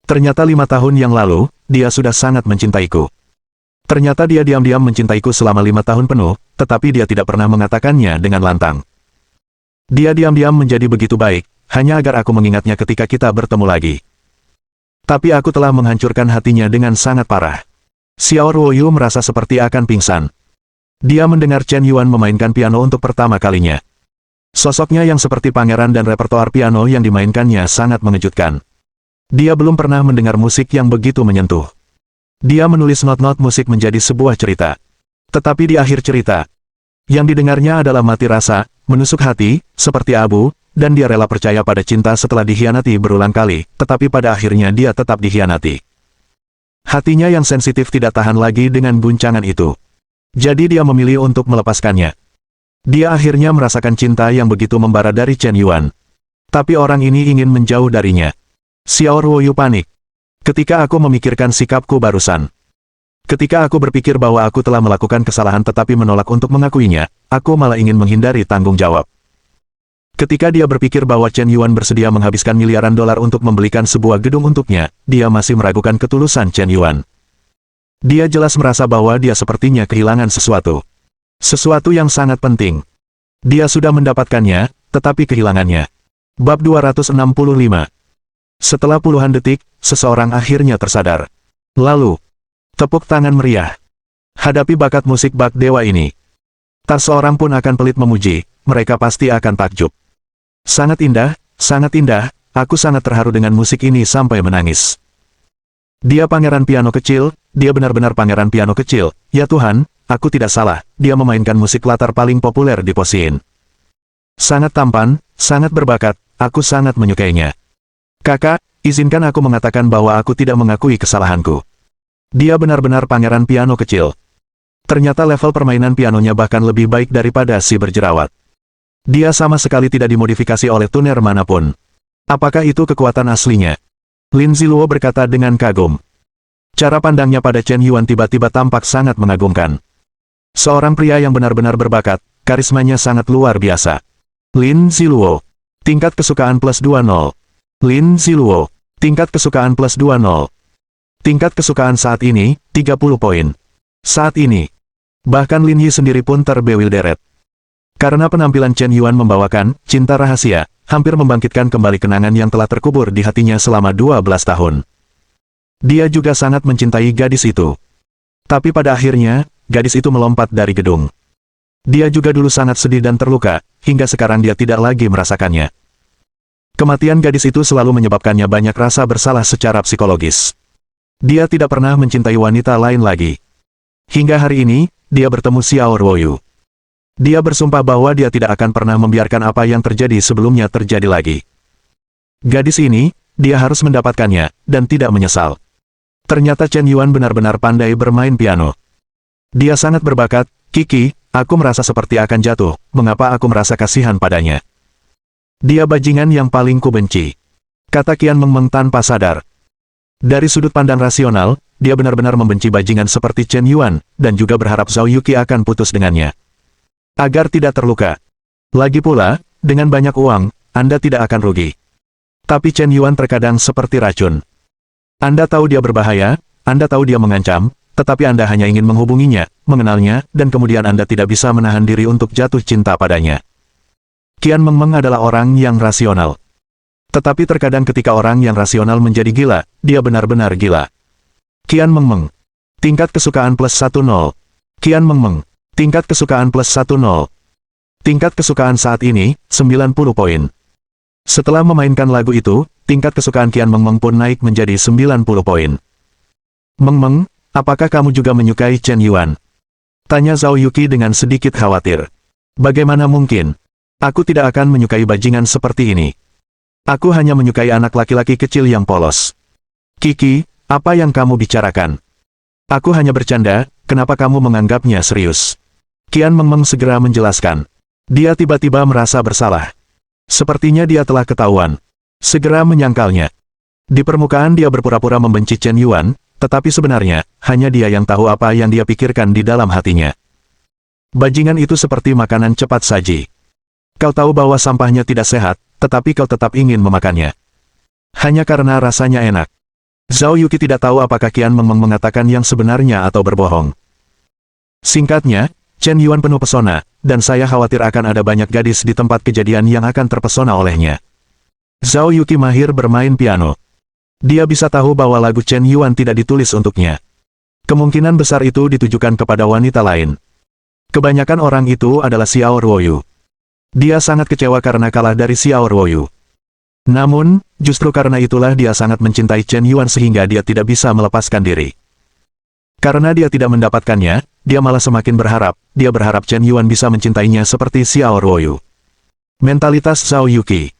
Ternyata 5 tahun yang lalu, dia sudah sangat mencintaiku. Ternyata dia diam-diam mencintaiku selama 5 tahun penuh, tetapi dia tidak pernah mengatakannya dengan lantang. Dia diam-diam menjadi begitu baik, hanya agar aku mengingatnya ketika kita bertemu lagi. Tapi aku telah menghancurkan hatinya dengan sangat parah. Xiao Ruoyu merasa seperti akan pingsan. Dia mendengar Chen Yuan memainkan piano untuk pertama kalinya. Sosoknya yang seperti pangeran dan repertoar piano yang dimainkannya sangat mengejutkan. Dia belum pernah mendengar musik yang begitu menyentuh. Dia menulis not-not musik menjadi sebuah cerita. Tetapi di akhir cerita, yang didengarnya adalah mati rasa, menusuk hati, seperti abu, dan dia rela percaya pada cinta setelah dikhianati berulang kali, tetapi pada akhirnya dia tetap dikhianati. Hatinya yang sensitif tidak tahan lagi dengan guncangan itu. Jadi dia memilih untuk melepaskannya. Dia akhirnya merasakan cinta yang begitu membara dari Chen Yuan. Tapi orang ini ingin menjauh darinya. Xiao Ruoyu panik. Ketika aku memikirkan sikapku barusan. Ketika aku berpikir bahwa aku telah melakukan kesalahan tetapi menolak untuk mengakuinya, aku malah ingin menghindari tanggung jawab. Ketika dia berpikir bahwa Chen Yuan bersedia menghabiskan miliaran dolar untuk membelikan sebuah gedung untuknya, dia masih meragukan ketulusan Chen Yuan. Dia jelas merasa bahwa dia sepertinya kehilangan sesuatu. Sesuatu yang sangat penting. Dia sudah mendapatkannya, tetapi kehilangannya. Bab 265. Setelah puluhan detik, seseorang akhirnya tersadar. Lalu, tepuk tangan meriah. Hadapi bakat musik bak dewa ini. Tak seorang pun akan pelit memuji, mereka pasti akan takjub. Sangat indah, aku sangat terharu dengan musik ini sampai menangis. Dia pangeran piano kecil, dia benar-benar pangeran piano kecil, ya Tuhan, aku tidak salah, dia memainkan musik latar paling populer di Posin. Sangat tampan, sangat berbakat, aku sangat menyukainya. Kakak, izinkan aku mengatakan bahwa aku tidak mengakui kesalahanku. Dia benar-benar pangeran piano kecil. Ternyata level permainan pianonya bahkan lebih baik daripada si berjerawat. Dia sama sekali tidak dimodifikasi oleh tuner manapun. Apakah itu kekuatan aslinya? Lin Ziluo berkata dengan kagum. Cara pandangnya pada Chen Yuan tiba-tiba tampak sangat mengagumkan. Seorang pria yang benar-benar berbakat, karismanya sangat luar biasa. Lin Ziluo. Tingkat kesukaan plus 20. Lin Ziluo. Tingkat kesukaan plus 20. Tingkat kesukaan saat ini, 30 poin. Saat ini, bahkan Lin Yi sendiri pun terbewilderet. Karena penampilan Chen Yuan membawakan cinta rahasia, hampir membangkitkan kembali kenangan yang telah terkubur di hatinya selama 12 tahun. Dia juga sangat mencintai gadis itu. Tapi pada akhirnya, gadis itu melompat dari gedung. Dia juga dulu sangat sedih dan terluka, hingga sekarang dia tidak lagi merasakannya. Kematian gadis itu selalu menyebabkannya banyak rasa bersalah secara psikologis. Dia tidak pernah mencintai wanita lain lagi. Hingga hari ini, dia bertemu Xiao Ruoyu. Dia bersumpah bahwa dia tidak akan pernah membiarkan apa yang terjadi sebelumnya terjadi lagi. Gadis ini, dia harus mendapatkannya, dan tidak menyesal. Ternyata Chen Yuan benar-benar pandai bermain piano. Dia sangat berbakat, Kiki, aku merasa seperti akan jatuh, mengapa aku merasa kasihan padanya. Dia bajingan yang paling kubenci. Kata Qian Mengmeng tanpa sadar. Dari sudut pandang rasional, dia benar-benar membenci bajingan seperti Chen Yuan, dan juga berharap Zhao Yuqi akan putus dengannya. Agar tidak terluka. Lagi pula, dengan banyak uang, Anda tidak akan rugi. Tapi Chen Yuan terkadang seperti racun. Anda tahu dia berbahaya, Anda tahu dia mengancam, tetapi Anda hanya ingin menghubunginya, mengenalnya, dan kemudian Anda tidak bisa menahan diri untuk jatuh cinta padanya. Qian Mengmeng adalah orang yang rasional. Tetapi terkadang ketika orang yang rasional menjadi gila, dia benar-benar gila. Qian Mengmeng. Tingkat kesukaan plus 10. Qian Mengmeng. Tingkat kesukaan plus 10. Tingkat kesukaan saat ini, 90 poin. Setelah memainkan lagu itu, tingkat kesukaan Qian Mengmeng pun naik menjadi 90 poin. Mengmeng, apakah kamu juga menyukai Chen Yuan? Tanya Zhao Yuqi dengan sedikit khawatir. Bagaimana mungkin? Aku tidak akan menyukai bajingan seperti ini. Aku hanya menyukai anak laki-laki kecil yang polos. Kiki, apa yang kamu bicarakan? Aku hanya bercanda, kenapa kamu menganggapnya serius? Qian Mengmeng segera menjelaskan. Dia tiba-tiba merasa bersalah. Sepertinya dia telah ketahuan. Segera menyangkalnya. Di permukaan dia berpura-pura membenci Chen Yuan, tetapi sebenarnya, hanya dia yang tahu apa yang dia pikirkan di dalam hatinya. Bajingan itu seperti makanan cepat saji. Kau tahu bahwa sampahnya tidak sehat, tetapi kau tetap ingin memakannya. Hanya karena rasanya enak. Zhao Yuqi tidak tahu apakah Qian Mengmeng mengatakan yang sebenarnya atau berbohong. Singkatnya, Chen Yuan penuh pesona, dan saya khawatir akan ada banyak gadis di tempat kejadian yang akan terpesona olehnya. Zhao Yuqi mahir bermain piano. Dia bisa tahu bahwa lagu Chen Yuan tidak ditulis untuknya. Kemungkinan besar itu ditujukan kepada wanita lain. Kebanyakan orang itu adalah Xiao Ruoyu. Dia sangat kecewa karena kalah dari Xiao Ruoyu. Namun, justru karena itulah dia sangat mencintai Chen Yuan sehingga dia tidak bisa melepaskan diri. Karena dia tidak mendapatkannya, dia malah semakin berharap, dia berharap Chen Yuan bisa mencintainya seperti Xiao Ruoyu. Mentalitas Zhao Yuqi.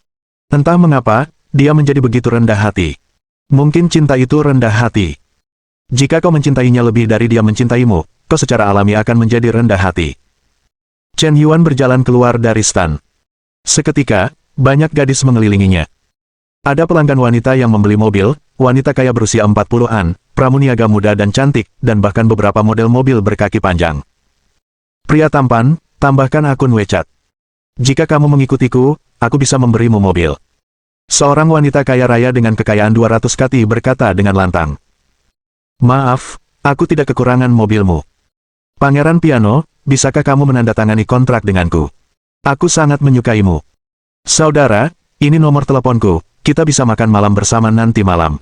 Entah mengapa, dia menjadi begitu rendah hati. Mungkin cinta itu rendah hati. Jika kau mencintainya lebih dari dia mencintaimu, kau secara alami akan menjadi rendah hati. Chen Yuan berjalan keluar dari stan. Seketika, banyak gadis mengelilinginya. Ada pelanggan wanita yang membeli mobil, wanita kaya berusia 40-an, pramuniaga muda dan cantik, dan bahkan beberapa model mobil berkaki panjang. Pria tampan, tambahkan akun WeChat. Jika kamu mengikutiku, aku bisa memberimu mobil. Seorang wanita kaya raya dengan kekayaan 200 kati berkata dengan lantang. Maaf, aku tidak kekurangan mobilmu. Pangeran Piano, bisakah kamu menandatangani kontrak denganku? Aku sangat menyukaimu. Saudara, ini nomor teleponku, kita bisa makan malam bersama nanti malam.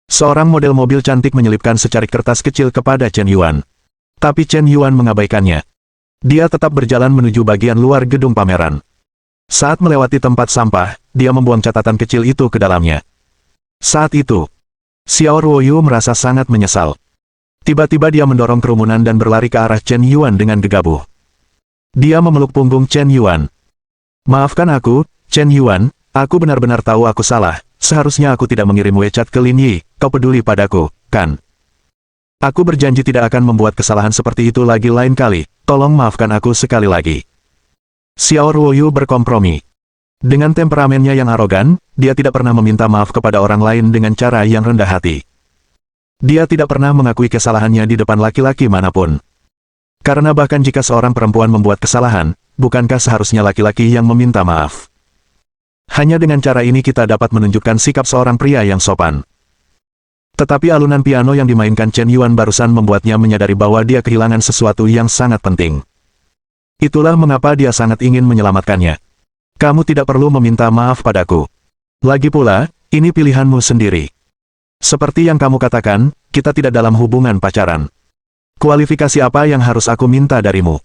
Seorang model mobil cantik menyelipkan secarik kertas kecil kepada Chen Yuan. Tapi Chen Yuan mengabaikannya. Dia tetap berjalan menuju bagian luar gedung pameran. Saat melewati tempat sampah, dia membuang catatan kecil itu ke dalamnya. Saat itu, Xiao Ruoyu merasa sangat menyesal. Tiba-tiba dia mendorong kerumunan dan berlari ke arah Chen Yuan dengan gegabah. Dia memeluk punggung Chen Yuan. Maafkan aku, Chen Yuan, aku benar-benar tahu aku salah, seharusnya aku tidak mengirim WeChat ke Lin Yi, kau peduli padaku, kan? Aku berjanji tidak akan membuat kesalahan seperti itu lagi lain kali, tolong maafkan aku sekali lagi. Xiao Ruoyu berkompromi. Dengan temperamennya yang arogan, dia tidak pernah meminta maaf kepada orang lain dengan cara yang rendah hati. Dia tidak pernah mengakui kesalahannya di depan laki-laki manapun. Karena bahkan jika seorang perempuan membuat kesalahan, bukankah seharusnya laki-laki yang meminta maaf? Hanya dengan cara ini kita dapat menunjukkan sikap seorang pria yang sopan. Tetapi alunan piano yang dimainkan Chen Yuan barusan membuatnya menyadari bahwa dia kehilangan sesuatu yang sangat penting. Itulah mengapa dia sangat ingin menyelamatkannya. Kamu tidak perlu meminta maaf padaku. Lagi pula, ini pilihanmu sendiri. Seperti yang kamu katakan, kita tidak dalam hubungan pacaran. Kualifikasi apa yang harus aku minta darimu?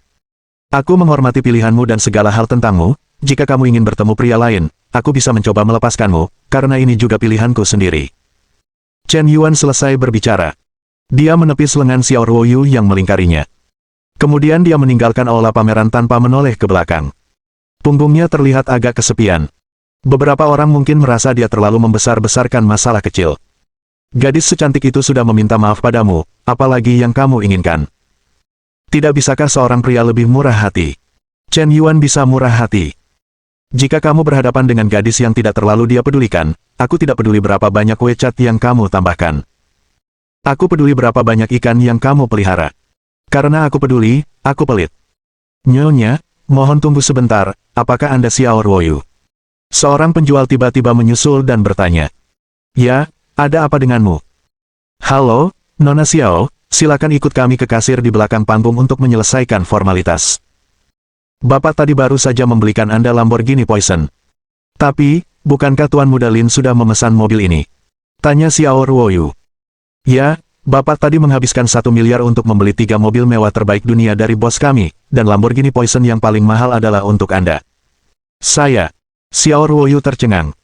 Aku menghormati pilihanmu dan segala hal tentangmu, jika kamu ingin bertemu pria lain, aku bisa mencoba melepaskanmu, karena ini juga pilihanku sendiri. Chen Yuan selesai berbicara. Dia menepis lengan Xiao Ruoyu yang melingkarinya. Kemudian dia meninggalkan aula pameran tanpa menoleh ke belakang. Punggungnya terlihat agak kesepian. Beberapa orang mungkin merasa dia terlalu membesar-besarkan masalah kecil. Gadis secantik itu sudah meminta maaf padamu, apalagi yang kamu inginkan. Tidak bisakah seorang pria lebih murah hati? Chen Yuan bisa murah hati. Jika kamu berhadapan dengan gadis yang tidak terlalu dia pedulikan, aku tidak peduli berapa banyak WeChat yang kamu tambahkan. Aku peduli berapa banyak ikan yang kamu pelihara. Karena aku peduli, aku pelit. Nyonya, mohon tunggu sebentar, apakah Anda Xiao Ruoyu? Seorang penjual tiba-tiba menyusul dan bertanya. Ya, ada apa denganmu? Halo, Nona Xiao, silakan ikut kami ke kasir di belakang panggung untuk menyelesaikan formalitas. Bapak tadi baru saja membelikan Anda Lamborghini Poison. Tapi, bukankah Tuan Muda Lin sudah memesan mobil ini? Tanya Xiao Ruoyu. Ya, Bapak tadi menghabiskan 1 miliar untuk membeli 3 mobil mewah terbaik dunia dari bos kami, dan Lamborghini Poison yang paling mahal adalah untuk Anda. Saya. Xiao Ruoyu tercengang.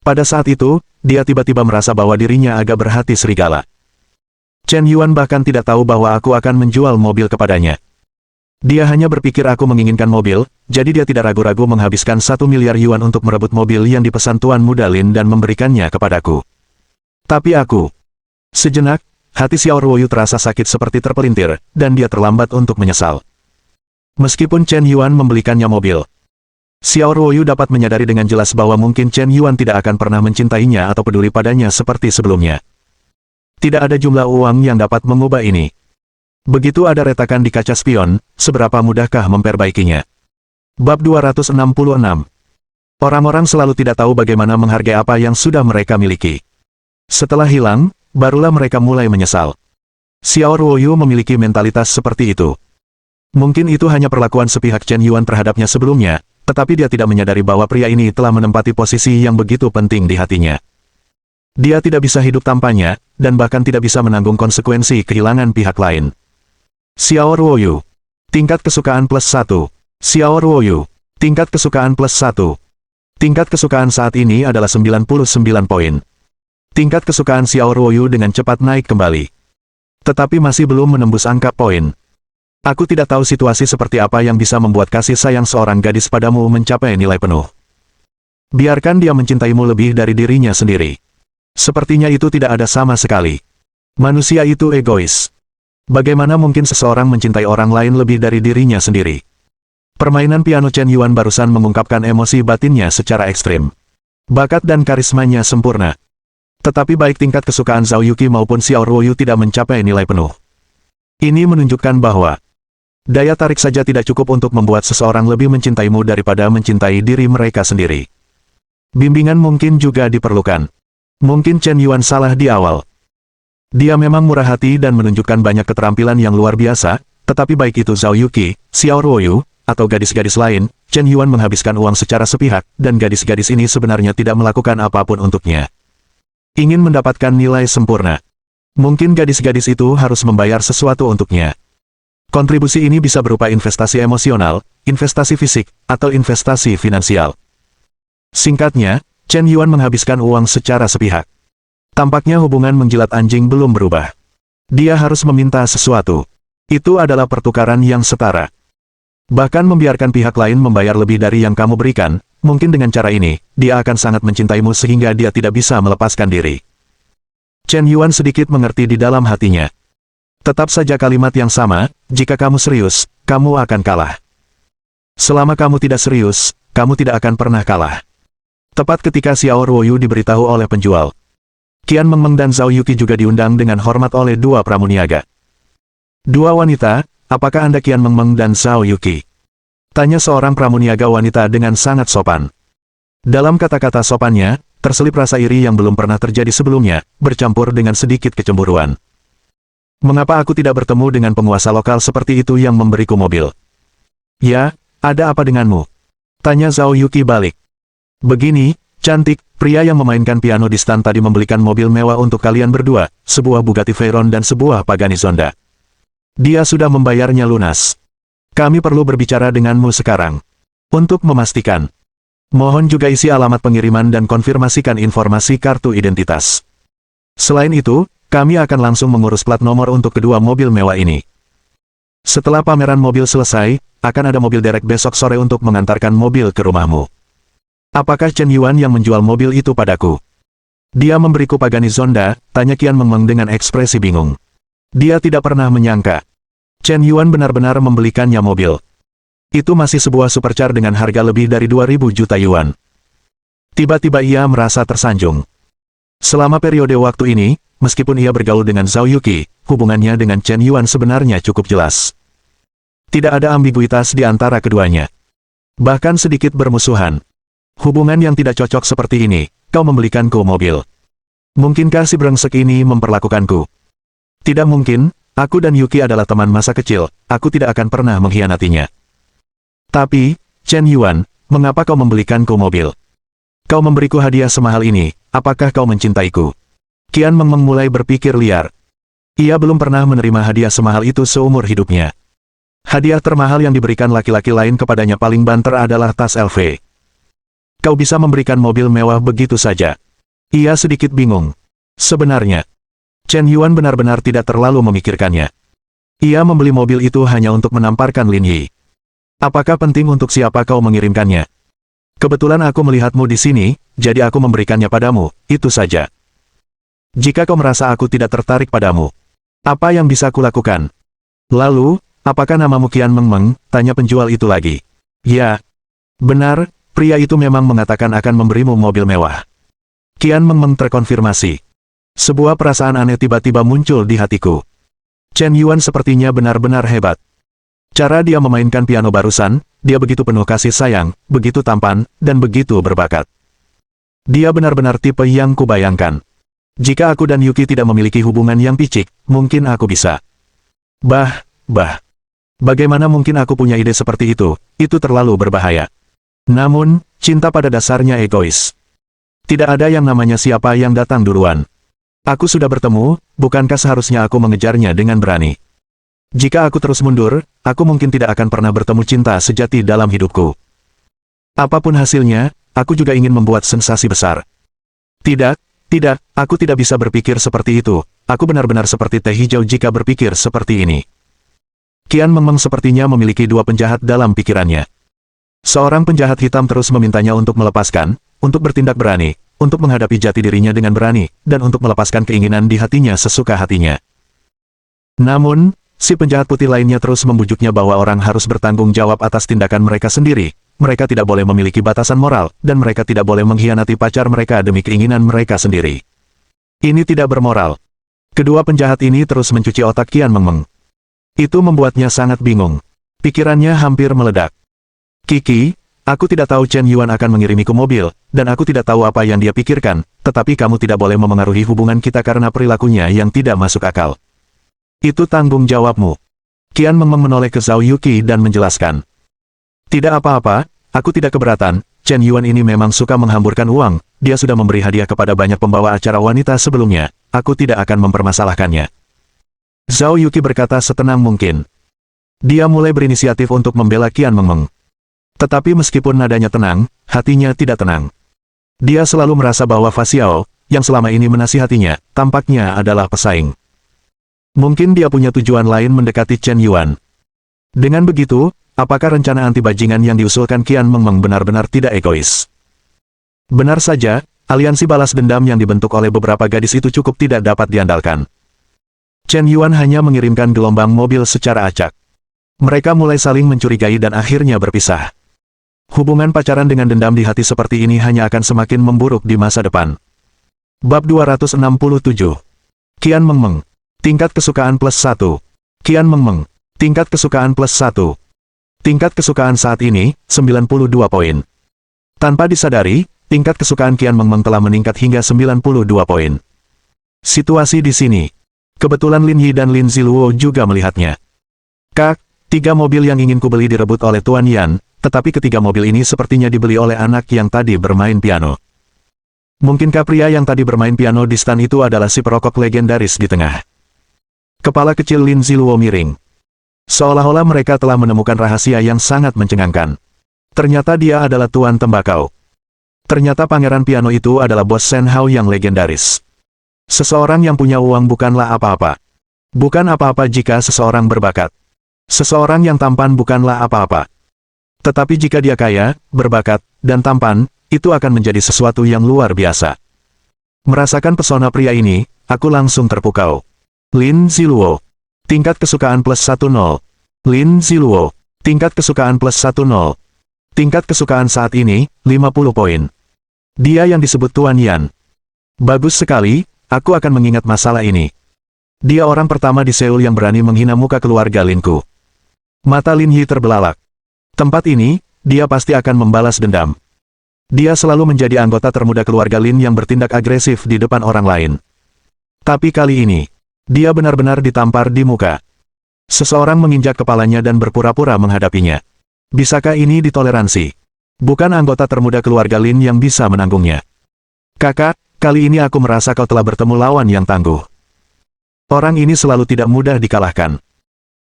Pada saat itu, dia tiba-tiba merasa bahwa dirinya agak berhati serigala. Chen Yuan bahkan tidak tahu bahwa aku akan menjual mobil kepadanya. Dia hanya berpikir aku menginginkan mobil, jadi dia tidak ragu-ragu menghabiskan 1 miliar yuan untuk merebut mobil yang dipesan Tuan Muda Lin dan memberikannya kepadaku. Tapi aku. Sejenak, hati Xiao Ruoyu terasa sakit seperti terpelintir, dan dia terlambat untuk menyesal. Meskipun Chen Yuan membelikannya mobil, Xiao Ruoyu dapat menyadari dengan jelas bahwa mungkin Chen Yuan tidak akan pernah mencintainya atau peduli padanya seperti sebelumnya. Tidak ada jumlah uang yang dapat mengubah ini. Begitu ada retakan di kaca spion, seberapa mudahkah memperbaikinya? Bab 266. Orang-orang selalu tidak tahu bagaimana menghargai apa yang sudah mereka miliki. Setelah hilang, barulah mereka mulai menyesal. Xiao Ruoyu memiliki mentalitas seperti itu. Mungkin itu hanya perlakuan sepihak Chen Yuan terhadapnya sebelumnya, tetapi dia tidak menyadari bahwa pria ini telah menempati posisi yang begitu penting di hatinya. Dia tidak bisa hidup tanpanya, dan bahkan tidak bisa menanggung konsekuensi kehilangan pihak lain. Xiao Ruoyu. Tingkat kesukaan +1. Xiao Ruoyu. Tingkat kesukaan +1. Tingkat kesukaan saat ini adalah 99 poin. Tingkat kesukaan Xiao Ruoyu dengan cepat naik kembali. Tetapi masih belum menembus angka poin. Aku tidak tahu situasi seperti apa yang bisa membuat kasih sayang seorang gadis padamu mencapai nilai penuh. Biarkan dia mencintaimu lebih dari dirinya sendiri. Sepertinya itu tidak ada sama sekali. Manusia itu egois. Bagaimana mungkin seseorang mencintai orang lain lebih dari dirinya sendiri? Permainan piano Chen Yuan barusan mengungkapkan emosi batinnya secara ekstrim. Bakat dan karismanya sempurna. Tetapi baik tingkat kesukaan Zhao Yuqi maupun Xiao Ruoyu tidak mencapai nilai penuh. Ini menunjukkan bahwa daya tarik saja tidak cukup untuk membuat seseorang lebih mencintaimu daripada mencintai diri mereka sendiri. Bimbingan mungkin juga diperlukan. Mungkin Chen Yuan salah di awal. Dia memang murah hati dan menunjukkan banyak keterampilan yang luar biasa, tetapi baik itu Zhao Yuqi, Xiao Ruoyu, atau gadis-gadis lain, Chen Yuan menghabiskan uang secara sepihak, dan gadis-gadis ini sebenarnya tidak melakukan apapun untuknya. Ingin mendapatkan nilai sempurna. Mungkin gadis-gadis itu harus membayar sesuatu untuknya. Kontribusi ini bisa berupa investasi emosional, investasi fisik, atau investasi finansial. Singkatnya, Chen Yuan menghabiskan uang secara sepihak. Tampaknya hubungan menjilat anjing belum berubah. Dia harus meminta sesuatu. Itu adalah pertukaran yang setara. Bahkan membiarkan pihak lain membayar lebih dari yang kamu berikan, mungkin dengan cara ini, dia akan sangat mencintaimu sehingga dia tidak bisa melepaskan diri. Chen Yuan sedikit mengerti di dalam hatinya. Tetap saja kalimat yang sama, jika kamu serius, kamu akan kalah. Selama kamu tidak serius, kamu tidak akan pernah kalah. Tepat ketika Xiao Ruoyu diberitahu oleh penjual, Qian Mengmeng dan Zhao Yuqi juga diundang dengan hormat oleh dua pramuniaga. Dua wanita, apakah Anda Qian Mengmeng dan Zhao Yuqi? Tanya seorang pramuniaga wanita dengan sangat sopan. Dalam kata-kata sopannya, terselip rasa iri yang belum pernah terjadi sebelumnya, bercampur dengan sedikit kecemburuan. Mengapa aku tidak bertemu dengan penguasa lokal seperti itu yang memberiku mobil? Ya, ada apa denganmu? Tanya Zhao Yuqi balik. Begini, cantik, pria yang memainkan piano di stan tadi membelikan mobil mewah untuk kalian berdua, sebuah Bugatti Veyron dan sebuah Pagani Zonda. Dia sudah membayarnya lunas. Kami perlu berbicara denganmu sekarang. Untuk memastikan. Mohon juga isi alamat pengiriman dan konfirmasikan informasi kartu identitas. Selain itu, kami akan langsung mengurus plat nomor untuk kedua mobil mewah ini. Setelah pameran mobil selesai, akan ada mobil derek besok sore untuk mengantarkan mobil ke rumahmu. Apakah Chen Yuan yang menjual mobil itu padaku? Dia memberiku Pagani Zonda, tanya Qian Mengmeng dengan ekspresi bingung. Dia tidak pernah menyangka Chen Yuan benar-benar membelikannya mobil. Itu masih sebuah supercar dengan harga lebih dari 2.000 juta yuan. Tiba-tiba ia merasa tersanjung. Selama periode waktu ini, meskipun ia bergaul dengan Zhao Yuqi, hubungannya dengan Chen Yuan sebenarnya cukup jelas. Tidak ada ambiguitas di antara keduanya. Bahkan sedikit bermusuhan. Hubungan yang tidak cocok seperti ini, kau membelikanku mobil. Mungkinkah si brengsek ini memperlakukanku? Tidak mungkin, aku dan Yuqi adalah teman masa kecil, aku tidak akan pernah mengkhianatinya. Tapi, Chen Yuan, mengapa kau membelikanku mobil? Kau memberiku hadiah semahal ini, apakah kau mencintaiku? Qian Mengmeng mulai berpikir liar. Ia belum pernah menerima hadiah semahal itu seumur hidupnya. Hadiah termahal yang diberikan laki-laki lain kepadanya paling banter adalah tas LV. Kau bisa memberikan mobil mewah begitu saja. Ia sedikit bingung. Sebenarnya, Chen Yuan benar-benar tidak terlalu memikirkannya. Ia membeli mobil itu hanya untuk menamparkan Lin Yi. Apakah penting untuk siapa kau mengirimkannya? Kebetulan aku melihatmu di sini, jadi aku memberikannya padamu, itu saja. Jika kau merasa aku tidak tertarik padamu, Apa yang bisa kulakukan? Lalu, apakah namamu Qian Mengmeng? Tanya penjual itu lagi. Ya. Benar, pria itu memang mengatakan akan memberimu mobil mewah. Qian Mengmeng terkonfirmasi. Sebuah perasaan aneh tiba-tiba muncul di hatiku. Chen Yuan sepertinya benar-benar hebat. Cara dia memainkan piano barusan, dia begitu penuh kasih sayang, begitu tampan, dan begitu berbakat. Dia benar-benar tipe yang kubayangkan. Jika aku dan Yuki tidak memiliki hubungan yang picik, mungkin aku bisa. Bagaimana mungkin aku punya ide seperti itu terlalu berbahaya. Namun, cinta pada dasarnya egois. Tidak ada yang namanya siapa yang datang duluan. Aku sudah bertemu, bukankah seharusnya aku mengejarnya dengan berani? Jika aku terus mundur, aku mungkin tidak akan pernah bertemu cinta sejati dalam hidupku. Apapun hasilnya, aku juga ingin membuat sensasi besar. Tidak, aku tidak bisa berpikir seperti itu. Aku benar-benar seperti teh hijau jika berpikir seperti ini. Qian Mengmeng sepertinya memiliki dua penjahat dalam pikirannya. Seorang penjahat hitam terus memintanya untuk melepaskan, untuk bertindak berani, untuk menghadapi jati dirinya dengan berani, dan untuk melepaskan keinginan di hatinya sesuka hatinya. Namun, si penjahat putih lainnya terus membujuknya bahwa orang harus bertanggung jawab atas tindakan mereka sendiri, mereka tidak boleh memiliki batasan moral, dan mereka tidak boleh mengkhianati pacar mereka demi keinginan mereka sendiri. Ini tidak bermoral. Kedua penjahat ini terus mencuci otak Qian Mengmeng. Itu membuatnya sangat bingung. Pikirannya hampir meledak. Kiki, aku tidak tahu Chen Yuan akan mengirimiku mobil, dan aku tidak tahu apa yang dia pikirkan, tetapi kamu tidak boleh memengaruhi hubungan kita karena perilakunya yang tidak masuk akal. Itu tanggung jawabmu. Qian Mengmeng menoleh ke Zhao Yuki dan menjelaskan. Tidak apa-apa, aku tidak keberatan, Chen Yuan ini memang suka menghamburkan uang, dia sudah memberi hadiah kepada banyak pembawa acara wanita sebelumnya, aku tidak akan mempermasalahkannya. Zhao Yuki berkata setenang mungkin. Dia mulai berinisiatif untuk membela Qian Mengmeng. Tetapi meskipun nadanya tenang, hatinya tidak tenang. Dia selalu merasa bahwa Fa Xiao, yang selama ini menasihatinya, tampaknya adalah pesaing. Mungkin dia punya tujuan lain mendekati Chen Yuan. Dengan begitu, apakah rencana anti bajingan yang diusulkan Qian Mengmeng benar-benar tidak egois? Benar saja, aliansi balas dendam yang dibentuk oleh beberapa gadis itu cukup tidak dapat diandalkan. Chen Yuan hanya mengirimkan gelombang mobil secara acak. Mereka mulai saling mencurigai dan akhirnya berpisah. Hubungan pacaran dengan dendam di hati seperti ini hanya akan semakin memburuk di masa depan. Bab 267. Qian Mengmeng. Tingkat kesukaan plus 1. Qian Mengmeng. Tingkat kesukaan plus 1. Tingkat kesukaan saat ini, 92 poin. Tanpa disadari, tingkat kesukaan Qian Mengmeng telah meningkat hingga 92 poin. Situasi di sini. Kebetulan Lin Yi dan Lin Ziluo juga melihatnya. Kak, 3 mobil yang ingin kubeli direbut oleh Tuan Yan, tetapi ketiga mobil ini sepertinya dibeli oleh anak yang tadi bermain piano. Mungkinkah pria yang tadi bermain piano di stan itu adalah si perokok legendaris di tengah? Kepala kecil Lin Ziluo miring. Seolah-olah mereka telah menemukan rahasia yang sangat mencengangkan. Ternyata dia adalah Tuan Tembakau. Ternyata pangeran piano itu adalah bos Shen Hao yang legendaris. Seseorang yang punya uang bukanlah apa-apa. Bukan apa-apa jika seseorang berbakat. Seseorang yang tampan bukanlah apa-apa. Tetapi jika dia kaya, berbakat, dan tampan, itu akan menjadi sesuatu yang luar biasa. Merasakan pesona pria ini, aku langsung terpukau. Lin Ziluo. Tingkat kesukaan plus 10. Lin Ziluo. Tingkat kesukaan plus 10. Tingkat kesukaan saat ini, 50 poin. Dia yang disebut Tuan Yan. Bagus sekali. Aku akan mengingat masalah ini. Dia orang pertama di Seoul yang berani menghina muka keluarga Linku. Mata Lin Yi terbelalak. Tempat ini, dia pasti akan membalas dendam. Dia selalu menjadi anggota termuda keluarga Lin yang bertindak agresif di depan orang lain. Tapi kali ini, dia benar-benar ditampar di muka. Seseorang menginjak kepalanya dan berpura-pura menghadapinya. Bisakah ini ditoleransi? Bukan anggota termuda keluarga Lin yang bisa menanggungnya. Kakak, kali ini aku merasa kau telah bertemu lawan yang tangguh. Orang ini selalu tidak mudah dikalahkan.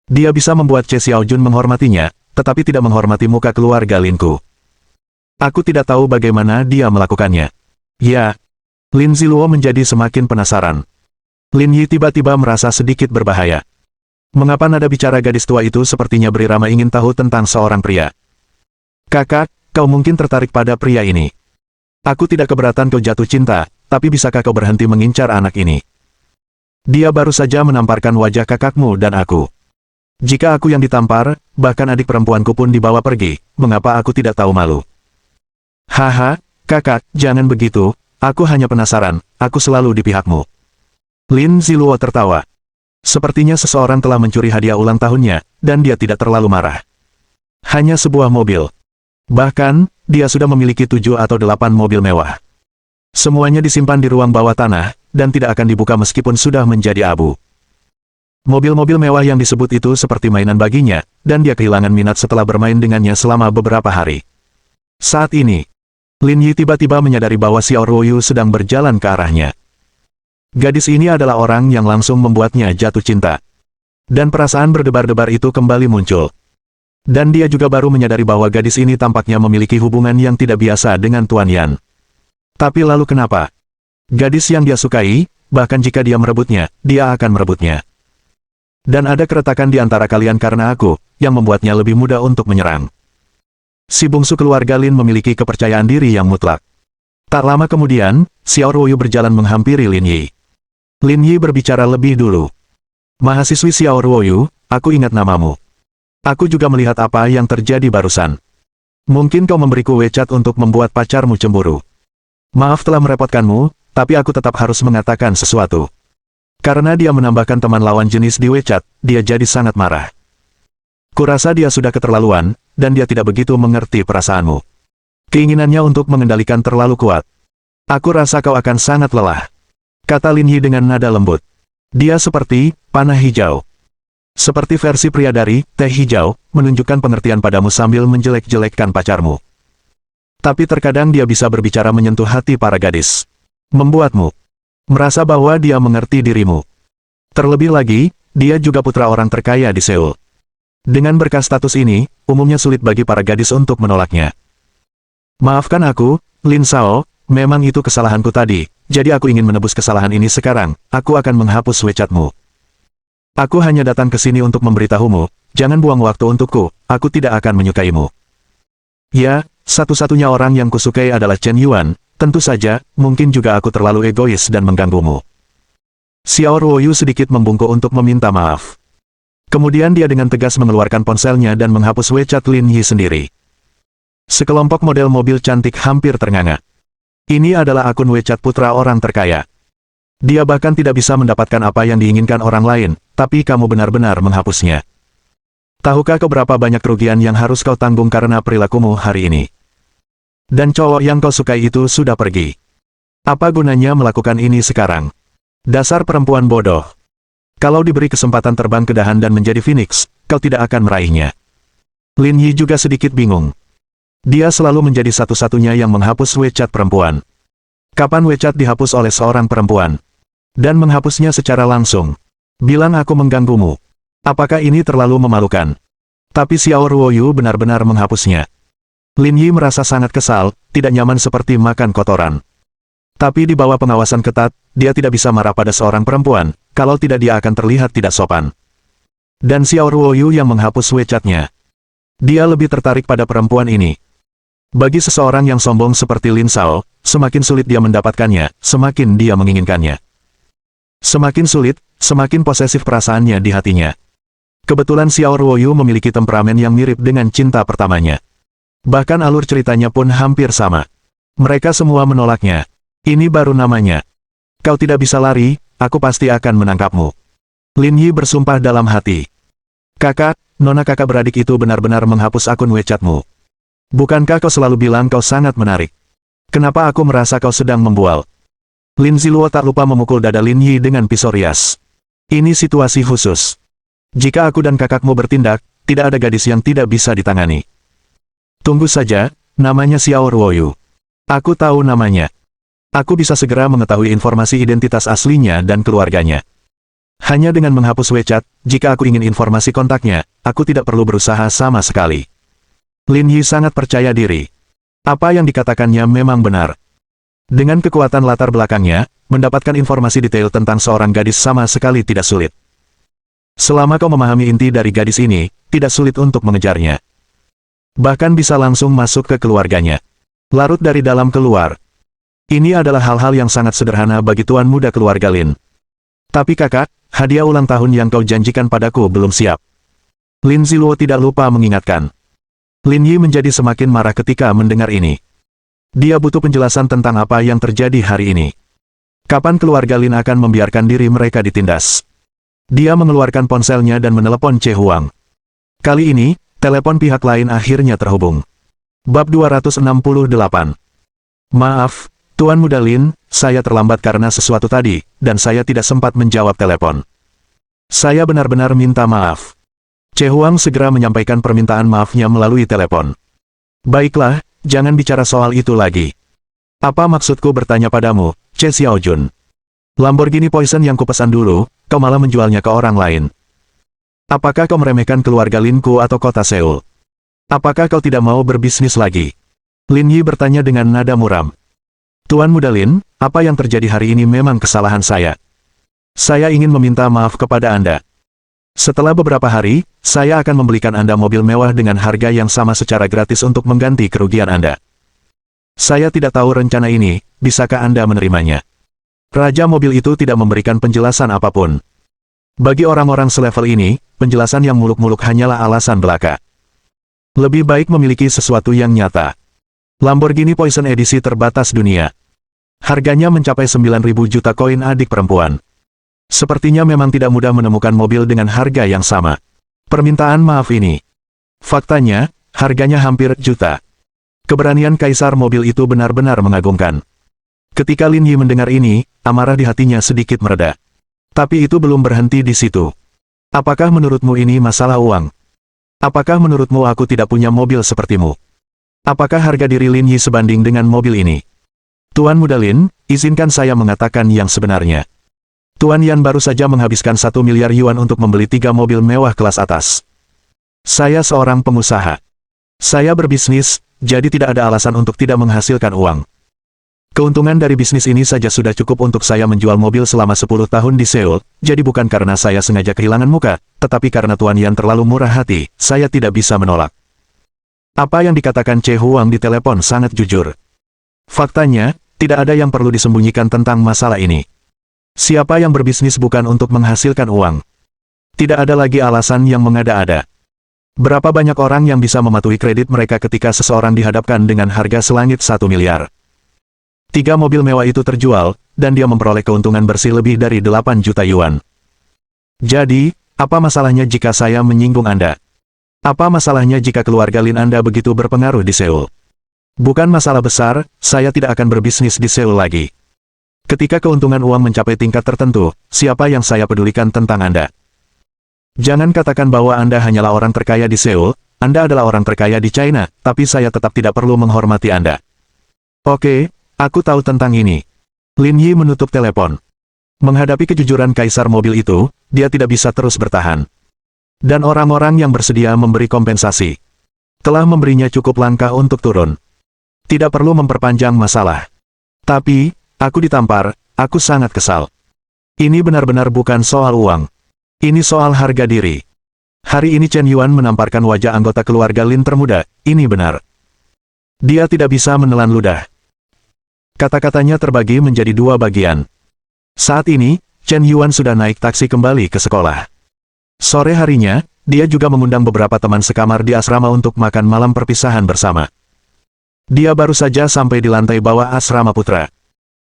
Dia bisa membuat Che Xiaojun menghormatinya, tetapi tidak menghormati muka keluarga Linku. Aku tidak tahu bagaimana dia melakukannya. Ya. Lin Ziluo menjadi semakin penasaran. Lin Yi tiba-tiba merasa sedikit berbahaya. Mengapa nada bicara gadis tua itu sepertinya berirama ingin tahu tentang seorang pria? Kakak, kau mungkin tertarik pada pria ini. Aku tidak keberatan kau jatuh cinta, tapi bisakah kau berhenti mengincar anak ini? Dia baru saja menamparkan wajah kakakmu dan aku. Jika aku yang ditampar, bahkan adik perempuanku pun dibawa pergi, mengapa aku tidak tahu malu? Haha, kakak, jangan begitu, aku hanya penasaran, aku selalu di pihakmu. Lin Ziluo tertawa. Sepertinya seseorang telah mencuri hadiah ulang tahunnya, dan dia tidak terlalu marah. Hanya sebuah mobil. Bahkan, dia sudah memiliki 7 atau 8 mobil mewah. Semuanya disimpan di ruang bawah tanah, dan tidak akan dibuka meskipun sudah menjadi abu. Mobil-mobil mewah yang disebut itu seperti mainan baginya, dan dia kehilangan minat setelah bermain dengannya selama beberapa hari. Saat ini, Lin Yi tiba-tiba menyadari bahwa Xiao Ruoyu sedang berjalan ke arahnya. Gadis ini adalah orang yang langsung membuatnya jatuh cinta. Dan perasaan berdebar-debar itu kembali muncul. Dan dia juga baru menyadari bahwa gadis ini tampaknya memiliki hubungan yang tidak biasa dengan Tuan Yan. Tapi lalu kenapa? Gadis yang dia sukai, bahkan jika dia merebutnya, dia akan merebutnya. Dan ada keretakan di antara kalian karena aku, yang membuatnya lebih mudah untuk menyerang. Si bungsu keluarga Lin memiliki kepercayaan diri yang mutlak. Tak lama kemudian, Xiao Ruoyu berjalan menghampiri Lin Yi. Lin Yi berbicara lebih dulu. Mahasiswi Xiao Ruoyu, aku ingat namamu. Aku juga melihat apa yang terjadi barusan. Mungkin kau memberiku WeChat untuk membuat pacarmu cemburu. Maaf telah merepotkanmu, tapi aku tetap harus mengatakan sesuatu. Karena dia menambahkan teman lawan jenis di WeChat, dia jadi sangat marah. Kurasa dia sudah keterlaluan, dan dia tidak begitu mengerti perasaanmu. Keinginannya untuk mengendalikan terlalu kuat. Aku rasa kau akan sangat lelah. Kata Lin Yi dengan nada lembut. Dia seperti panah hijau. Seperti versi pria dari teh hijau, menunjukkan pengertian padamu sambil menjelek-jelekkan pacarmu. Tapi terkadang dia bisa berbicara menyentuh hati para gadis. Membuatmu merasa bahwa dia mengerti dirimu. Terlebih lagi, dia juga putra orang terkaya di Seoul. Dengan berkas status ini, umumnya sulit bagi para gadis untuk menolaknya. Maafkan aku, Lin Sao, memang itu kesalahanku tadi, jadi aku ingin menebus kesalahan ini sekarang, aku akan menghapus WeChat-mu. Aku hanya datang ke sini untuk memberitahumu, jangan buang waktu untukku, aku tidak akan menyukaimu. Ya, satu-satunya orang yang kusukai adalah Chen Yuan, tentu saja, mungkin juga aku terlalu egois dan mengganggumu. Xiao Ruoyu sedikit membungkuk untuk meminta maaf. Kemudian dia dengan tegas mengeluarkan ponselnya dan menghapus WeChat Lin Yi sendiri. Sekelompok model mobil cantik hampir ternganga. Ini adalah akun WeChat putra orang terkaya. Dia bahkan tidak bisa mendapatkan apa yang diinginkan orang lain, tapi kamu benar-benar menghapusnya. Tahukah kau berapa banyak kerugian yang harus kau tanggung karena perilakumu hari ini? Dan cowok yang kau sukai itu sudah pergi. Apa gunanya melakukan ini sekarang? Dasar perempuan bodoh. Kalau diberi kesempatan terbang ke dahan dan menjadi Phoenix, kau tidak akan meraihnya. Lin Yi juga sedikit bingung. Dia selalu menjadi satu-satunya yang menghapus WeChat perempuan. Kapan WeChat dihapus oleh seorang perempuan? Dan menghapusnya secara langsung. Bilang aku mengganggumu. Apakah ini terlalu memalukan? Tapi Xiao Ruoyu benar-benar menghapusnya. Lin Yi merasa sangat kesal, tidak nyaman seperti makan kotoran. Tapi di bawah pengawasan ketat, dia tidak bisa marah pada seorang perempuan, kalau tidak dia akan terlihat tidak sopan. Dan Xiao Ruoyu yang menghapus WeChat-nya. Dia lebih tertarik pada perempuan ini. Bagi seseorang yang sombong seperti Lin Sao, semakin sulit dia mendapatkannya, semakin dia menginginkannya. Semakin sulit, semakin posesif perasaannya di hatinya. Kebetulan Xiao Ruoyu memiliki temperamen yang mirip dengan cinta pertamanya. Bahkan alur ceritanya pun hampir sama. Mereka semua menolaknya. Ini baru namanya. Kau tidak bisa lari, aku pasti akan menangkapmu. Lin Yi bersumpah dalam hati. Kakak, nona kakak beradik itu benar-benar menghapus akun WeChat-mu. Bukankah kau selalu bilang kau sangat menarik? Kenapa aku merasa kau sedang membual? Lin Ziluo tak lupa memukul dada Lin Yi dengan pisau rias. Ini situasi khusus. Jika aku dan kakakmu bertindak, tidak ada gadis yang tidak bisa ditangani. Tunggu saja, namanya Xiao Ruoyu. Aku tahu namanya. Aku bisa segera mengetahui informasi identitas aslinya dan keluarganya. Hanya dengan menghapus WeChat, jika aku ingin informasi kontaknya, aku tidak perlu berusaha sama sekali. Lin Yi sangat percaya diri. Apa yang dikatakannya memang benar. Dengan kekuatan latar belakangnya, mendapatkan informasi detail tentang seorang gadis sama sekali tidak sulit. Selama kau memahami inti dari gadis ini, tidak sulit untuk mengejarnya. Bahkan bisa langsung masuk ke keluarganya. Larut dari dalam keluar. Ini adalah hal-hal yang sangat sederhana bagi tuan muda keluarga Lin. Tapi kakak, hadiah ulang tahun yang kau janjikan padaku belum siap. Lin Ziluo tidak lupa mengingatkan. Lin Yi menjadi semakin marah ketika mendengar ini. Dia butuh penjelasan tentang apa yang terjadi hari ini. Kapan keluarga Lin akan membiarkan diri mereka ditindas? Dia mengeluarkan ponselnya dan menelepon Che Huang. Kali ini, telepon pihak lain akhirnya terhubung. Bab 268. Maaf, Tuan Muda Lin, saya terlambat karena sesuatu tadi, dan saya tidak sempat menjawab telepon. Saya benar-benar minta maaf. Che Huang segera menyampaikan permintaan maafnya melalui telepon. Baiklah, jangan bicara soal itu lagi. Apa maksudku bertanya padamu, Che Xiaojun? Lamborghini Poison yang kupesan dulu, kau malah menjualnya ke orang lain. Apakah kau meremehkan keluarga Linku atau kota Seoul? Apakah kau tidak mau berbisnis lagi? Lin Yi bertanya dengan nada muram. Tuan Muda Lin, apa yang terjadi hari ini memang kesalahan saya. Saya ingin meminta maaf kepada Anda. Setelah beberapa hari, saya akan membelikan Anda mobil mewah dengan harga yang sama secara gratis untuk mengganti kerugian Anda. Saya tidak tahu rencana ini, bisakah Anda menerimanya? Raja mobil itu tidak memberikan penjelasan apapun. Bagi orang-orang selevel ini, penjelasan yang muluk-muluk hanyalah alasan belaka. Lebih baik memiliki sesuatu yang nyata. Lamborghini Poison edisi terbatas dunia. Harganya mencapai 9.000 juta koin adik perempuan. Sepertinya memang tidak mudah menemukan mobil dengan harga yang sama. Permintaan maaf ini. Faktanya, harganya hampir juta. Keberanian kaisar mobil itu benar-benar mengagumkan. Ketika Lin Yi mendengar ini, amarah di hatinya sedikit mereda. Tapi itu belum berhenti di situ. Apakah menurutmu ini masalah uang? Apakah menurutmu aku tidak punya mobil sepertimu? Apakah harga diri Lin Yi sebanding dengan mobil ini? Tuan Muda Lin, izinkan saya mengatakan yang sebenarnya. Tuan Yan baru saja menghabiskan 1 miliar yuan untuk membeli 3 mobil mewah kelas atas. Saya seorang pengusaha. Saya berbisnis, jadi tidak ada alasan untuk tidak menghasilkan uang. Keuntungan dari bisnis ini saja sudah cukup untuk saya menjual mobil selama 10 tahun di Seoul, jadi bukan karena saya sengaja kehilangan muka, tetapi karena Tuan Yan terlalu murah hati, saya tidak bisa menolak. Apa yang dikatakan Che Huang di telepon sangat jujur. Faktanya, tidak ada yang perlu disembunyikan tentang masalah ini. Siapa yang berbisnis bukan untuk menghasilkan uang? Tidak ada lagi alasan yang mengada-ada. Berapa banyak orang yang bisa mematuhi kredit mereka ketika seseorang dihadapkan dengan harga selangit 1 miliar? 3 mobil mewah itu terjual, dan dia memperoleh keuntungan bersih lebih dari 8 juta yuan. Jadi, apa masalahnya jika saya menyinggung Anda? Apa masalahnya jika keluarga Lin Anda begitu berpengaruh di Seoul? Bukan masalah besar, saya tidak akan berbisnis di Seoul lagi. Ketika keuntungan uang mencapai tingkat tertentu, siapa yang saya pedulikan tentang Anda? Jangan katakan bahwa Anda hanyalah orang terkaya di Seoul, Anda adalah orang terkaya di China, tapi saya tetap tidak perlu menghormati Anda. Oke, aku tahu tentang ini. Lin Yi menutup telepon. Menghadapi kejujuran kaisar mobil itu, dia tidak bisa terus bertahan. Dan orang-orang yang bersedia memberi kompensasi telah memberinya cukup langkah untuk turun. Tidak perlu memperpanjang masalah. Tapi, aku ditampar, aku sangat kesal. Ini benar-benar bukan soal uang. Ini soal harga diri. Hari ini Chen Yuan menamparkan wajah anggota keluarga Lin termuda, ini benar. Dia tidak bisa menelan ludah. Kata-katanya terbagi menjadi 2 bagian. Saat ini, Chen Yuan sudah naik taksi kembali ke sekolah. Sore harinya, dia juga mengundang beberapa teman sekamar di asrama untuk makan malam perpisahan bersama. Dia baru saja sampai di lantai bawah asrama putra.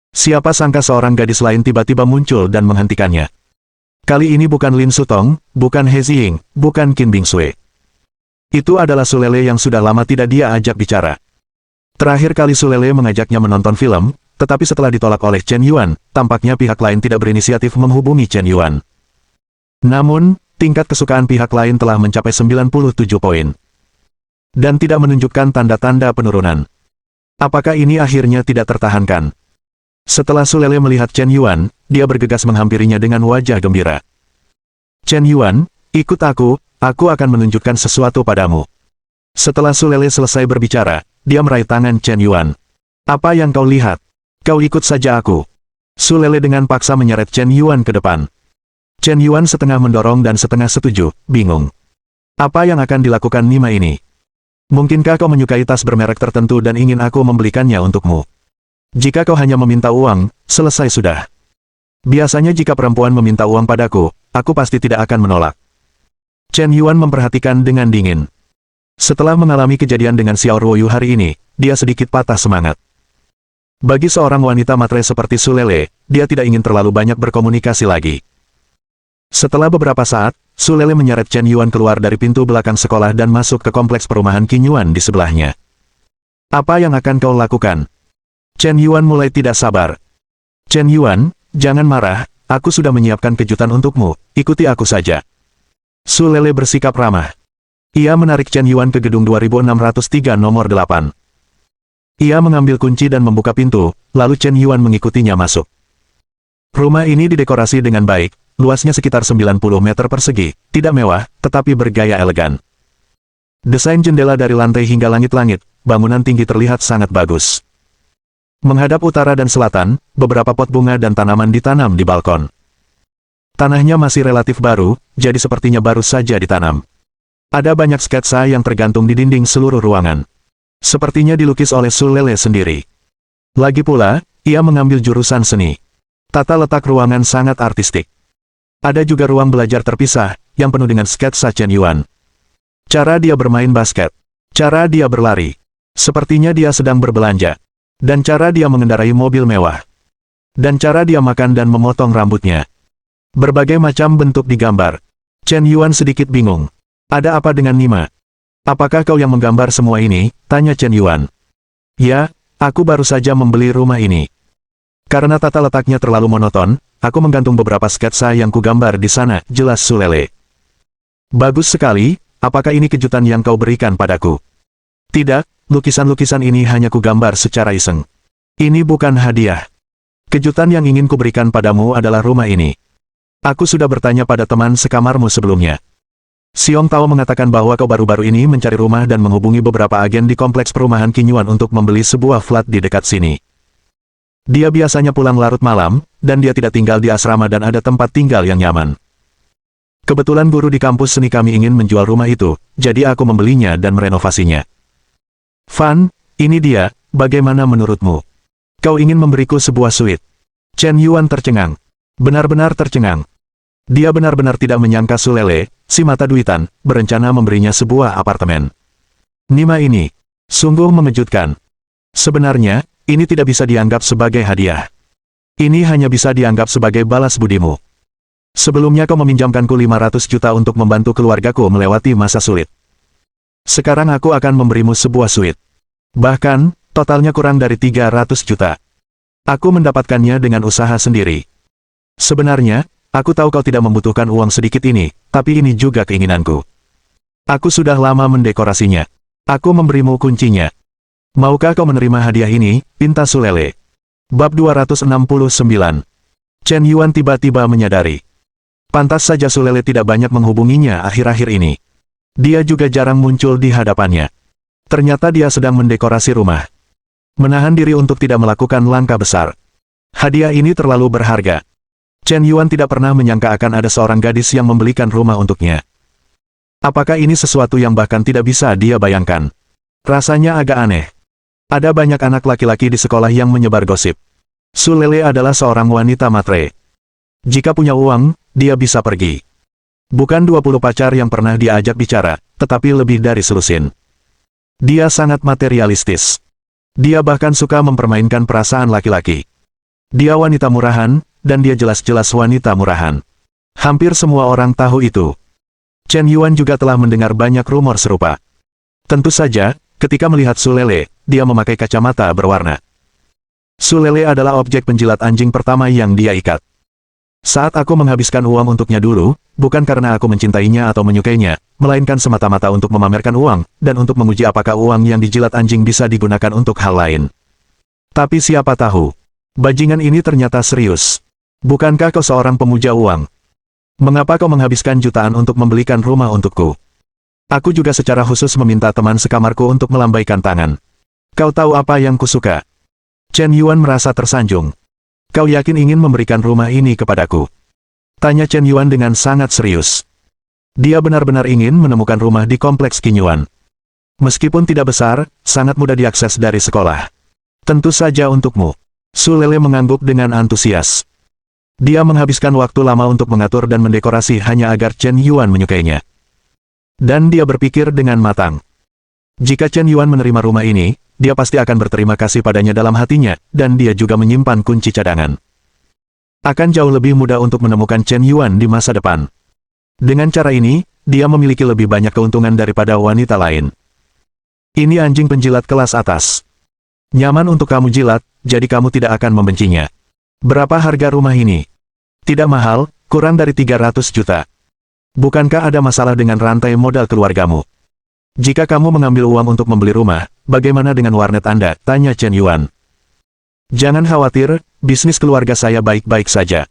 Siapa sangka seorang gadis lain tiba-tiba muncul dan menghentikannya. Kali ini bukan Lin Sutong, bukan He Ziying, bukan Qin Bingsui. Itu adalah Sulele yang sudah lama tidak dia ajak bicara. Terakhir kali Sulele mengajaknya menonton film, tetapi setelah ditolak oleh Chen Yuan, tampaknya pihak lain tidak berinisiatif menghubungi Chen Yuan. Namun, tingkat kesukaan pihak lain telah mencapai 97 poin. Dan tidak menunjukkan tanda-tanda penurunan. Apakah ini akhirnya tidak tertahankan? Setelah Sulele melihat Chen Yuan, dia bergegas menghampirinya dengan wajah gembira. Chen Yuan, ikut aku akan menunjukkan sesuatu padamu. Setelah Sulele selesai berbicara, dia meraih tangan Chen Yuan. Apa yang kau lihat? Kau ikut saja aku. Sulele dengan paksa menyeret Chen Yuan ke depan. Chen Yuan setengah mendorong dan setengah setuju, bingung. Apa yang akan dilakukan Nima ini? Mungkinkah kau menyukai tas bermerek tertentu dan ingin aku membelikannya untukmu? Jika kau hanya meminta uang, selesai sudah. Biasanya jika perempuan meminta uang padaku, aku pasti tidak akan menolak. Chen Yuan memperhatikan dengan dingin. Setelah mengalami kejadian dengan Xiao Ruoyu hari ini, dia sedikit patah semangat. Bagi seorang wanita matre seperti Su Lele, dia tidak ingin terlalu banyak berkomunikasi lagi. Setelah beberapa saat, Su Lele menyeret Chen Yuan keluar dari pintu belakang sekolah dan masuk ke kompleks perumahan Qin Yuan di sebelahnya. Apa yang akan kau lakukan? Chen Yuan mulai tidak sabar. Chen Yuan, jangan marah, aku sudah menyiapkan kejutan untukmu, ikuti aku saja. Su Lele bersikap ramah. Ia menarik Chen Yuan ke gedung 2603 nomor 8. Ia mengambil kunci dan membuka pintu, lalu Chen Yuan mengikutinya masuk. Rumah ini didekorasi dengan baik, luasnya sekitar 90 meter persegi, tidak mewah, tetapi bergaya elegan. Desain jendela dari lantai hingga langit-langit, bangunan tinggi terlihat sangat bagus. Menghadap utara dan selatan, beberapa pot bunga dan tanaman ditanam di balkon. Tanahnya masih relatif baru, jadi sepertinya baru saja ditanam. Ada banyak sketsa yang tergantung di dinding seluruh ruangan. Sepertinya dilukis oleh Su Lele sendiri. Lagi pula, ia mengambil jurusan seni. Tata letak ruangan sangat artistik. Ada juga ruang belajar terpisah, yang penuh dengan sketsa Chen Yuan. Cara dia bermain basket. Cara dia berlari. Sepertinya dia sedang berbelanja. Dan cara dia mengendarai mobil mewah. Dan cara dia makan dan memotong rambutnya. Berbagai macam bentuk digambar. Chen Yuan sedikit bingung. Ada apa dengan Nima? Apakah kau yang menggambar semua ini? Tanya Chen Yuan. Ya, aku baru saja membeli rumah ini. Karena tata letaknya terlalu monoton, aku menggantung beberapa sketsa yang kugambar di sana, jelas Su Lele. Bagus sekali, apakah ini kejutan yang kau berikan padaku? Tidak, lukisan-lukisan ini hanya kugambar secara iseng. Ini bukan hadiah. Kejutan yang ingin kuberikan padamu adalah rumah ini. Aku sudah bertanya pada teman sekamarmu sebelumnya. Xiong Tao mengatakan bahwa kau baru-baru ini mencari rumah dan menghubungi beberapa agen di kompleks perumahan Qin Yuan untuk membeli sebuah flat di dekat sini. Dia biasanya pulang larut malam, dan dia tidak tinggal di asrama dan ada tempat tinggal yang nyaman. Kebetulan guru di kampus seni kami ingin menjual rumah itu, jadi aku membelinya dan merenovasinya. Fan, ini dia, bagaimana menurutmu? Kau ingin memberiku sebuah suite? Chen Yuan tercengang. Benar-benar tercengang. Dia benar-benar tidak menyangka Su Lele, si mata duitan, berencana memberinya sebuah apartemen. Nima ini, sungguh mengejutkan. Sebenarnya, ini tidak bisa dianggap sebagai hadiah. Ini hanya bisa dianggap sebagai balas budimu. Sebelumnya kau meminjamkanku 500 juta untuk membantu keluargaku melewati masa sulit. Sekarang aku akan memberimu sebuah suite. Bahkan, totalnya kurang dari 300 juta. Aku mendapatkannya dengan usaha sendiri. Sebenarnya, aku tahu kau tidak membutuhkan uang sedikit ini, tapi ini juga keinginanku. Aku sudah lama mendekorasinya. Aku memberimu kuncinya. Maukah kau menerima hadiah ini? Pinta Su Lele. Bab 269. Chen Yuan tiba-tiba menyadari. Pantas saja Su Lele tidak banyak menghubunginya akhir-akhir ini. Dia juga jarang muncul di hadapannya. Ternyata dia sedang mendekorasi rumah. Menahan diri untuk tidak melakukan langkah besar. Hadiah ini terlalu berharga. Chen Yuan tidak pernah menyangka akan ada seorang gadis yang membelikan rumah untuknya. Apakah ini sesuatu yang bahkan tidak bisa dia bayangkan? Rasanya agak aneh. Ada banyak anak laki-laki di sekolah yang menyebar gosip. Su Lele adalah seorang wanita matre. Jika punya uang, dia bisa pergi. Bukan 20 pacar yang pernah diajak bicara, tetapi lebih dari selusin. Dia sangat materialistis. Dia bahkan suka mempermainkan perasaan laki-laki. Dia wanita murahan, dan dia jelas-jelas wanita murahan. Hampir semua orang tahu itu. Chen Yuan juga telah mendengar banyak rumor serupa. Tentu saja, ketika melihat Su Lele, dia memakai kacamata berwarna. Su Lele adalah objek penjilat anjing pertama yang dia ikat. Saat aku menghabiskan uang untuknya dulu, bukan karena aku mencintainya atau menyukainya, melainkan semata-mata untuk memamerkan uang, dan untuk menguji apakah uang yang dijilat anjing bisa digunakan untuk hal lain. Tapi siapa tahu, bajingan ini ternyata serius. Bukankah kau seorang pemuja uang? Mengapa kau menghabiskan jutaan untuk membelikan rumah untukku? Aku juga secara khusus meminta teman sekamarku untuk melambaikan tangan. Kau tahu apa yang kusuka? Chen Yuan merasa tersanjung. Kau yakin ingin memberikan rumah ini kepadaku? Tanya Chen Yuan dengan sangat serius. Dia benar-benar ingin menemukan rumah di kompleks Qin Yuan. Meskipun tidak besar, sangat mudah diakses dari sekolah. Tentu saja untukmu. Su Lele mengangguk dengan antusias. Dia menghabiskan waktu lama untuk mengatur dan mendekorasi hanya agar Chen Yuan menyukainya. Dan dia berpikir dengan matang. Jika Chen Yuan menerima rumah ini, dia pasti akan berterima kasih padanya dalam hatinya, dan dia juga menyimpan kunci cadangan. Akan jauh lebih mudah untuk menemukan Chen Yuan di masa depan. Dengan cara ini, dia memiliki lebih banyak keuntungan daripada wanita lain. Ini anjing penjilat kelas atas. Nyaman untuk kamu jilat, jadi kamu tidak akan membencinya. Berapa harga rumah ini? Tidak mahal, kurang dari 300 juta. Bukankah ada masalah dengan rantai modal keluargamu? Jika kamu mengambil uang untuk membeli rumah, bagaimana dengan warnet Anda? Tanya Chen Yuan. Jangan khawatir, bisnis keluarga saya baik-baik saja.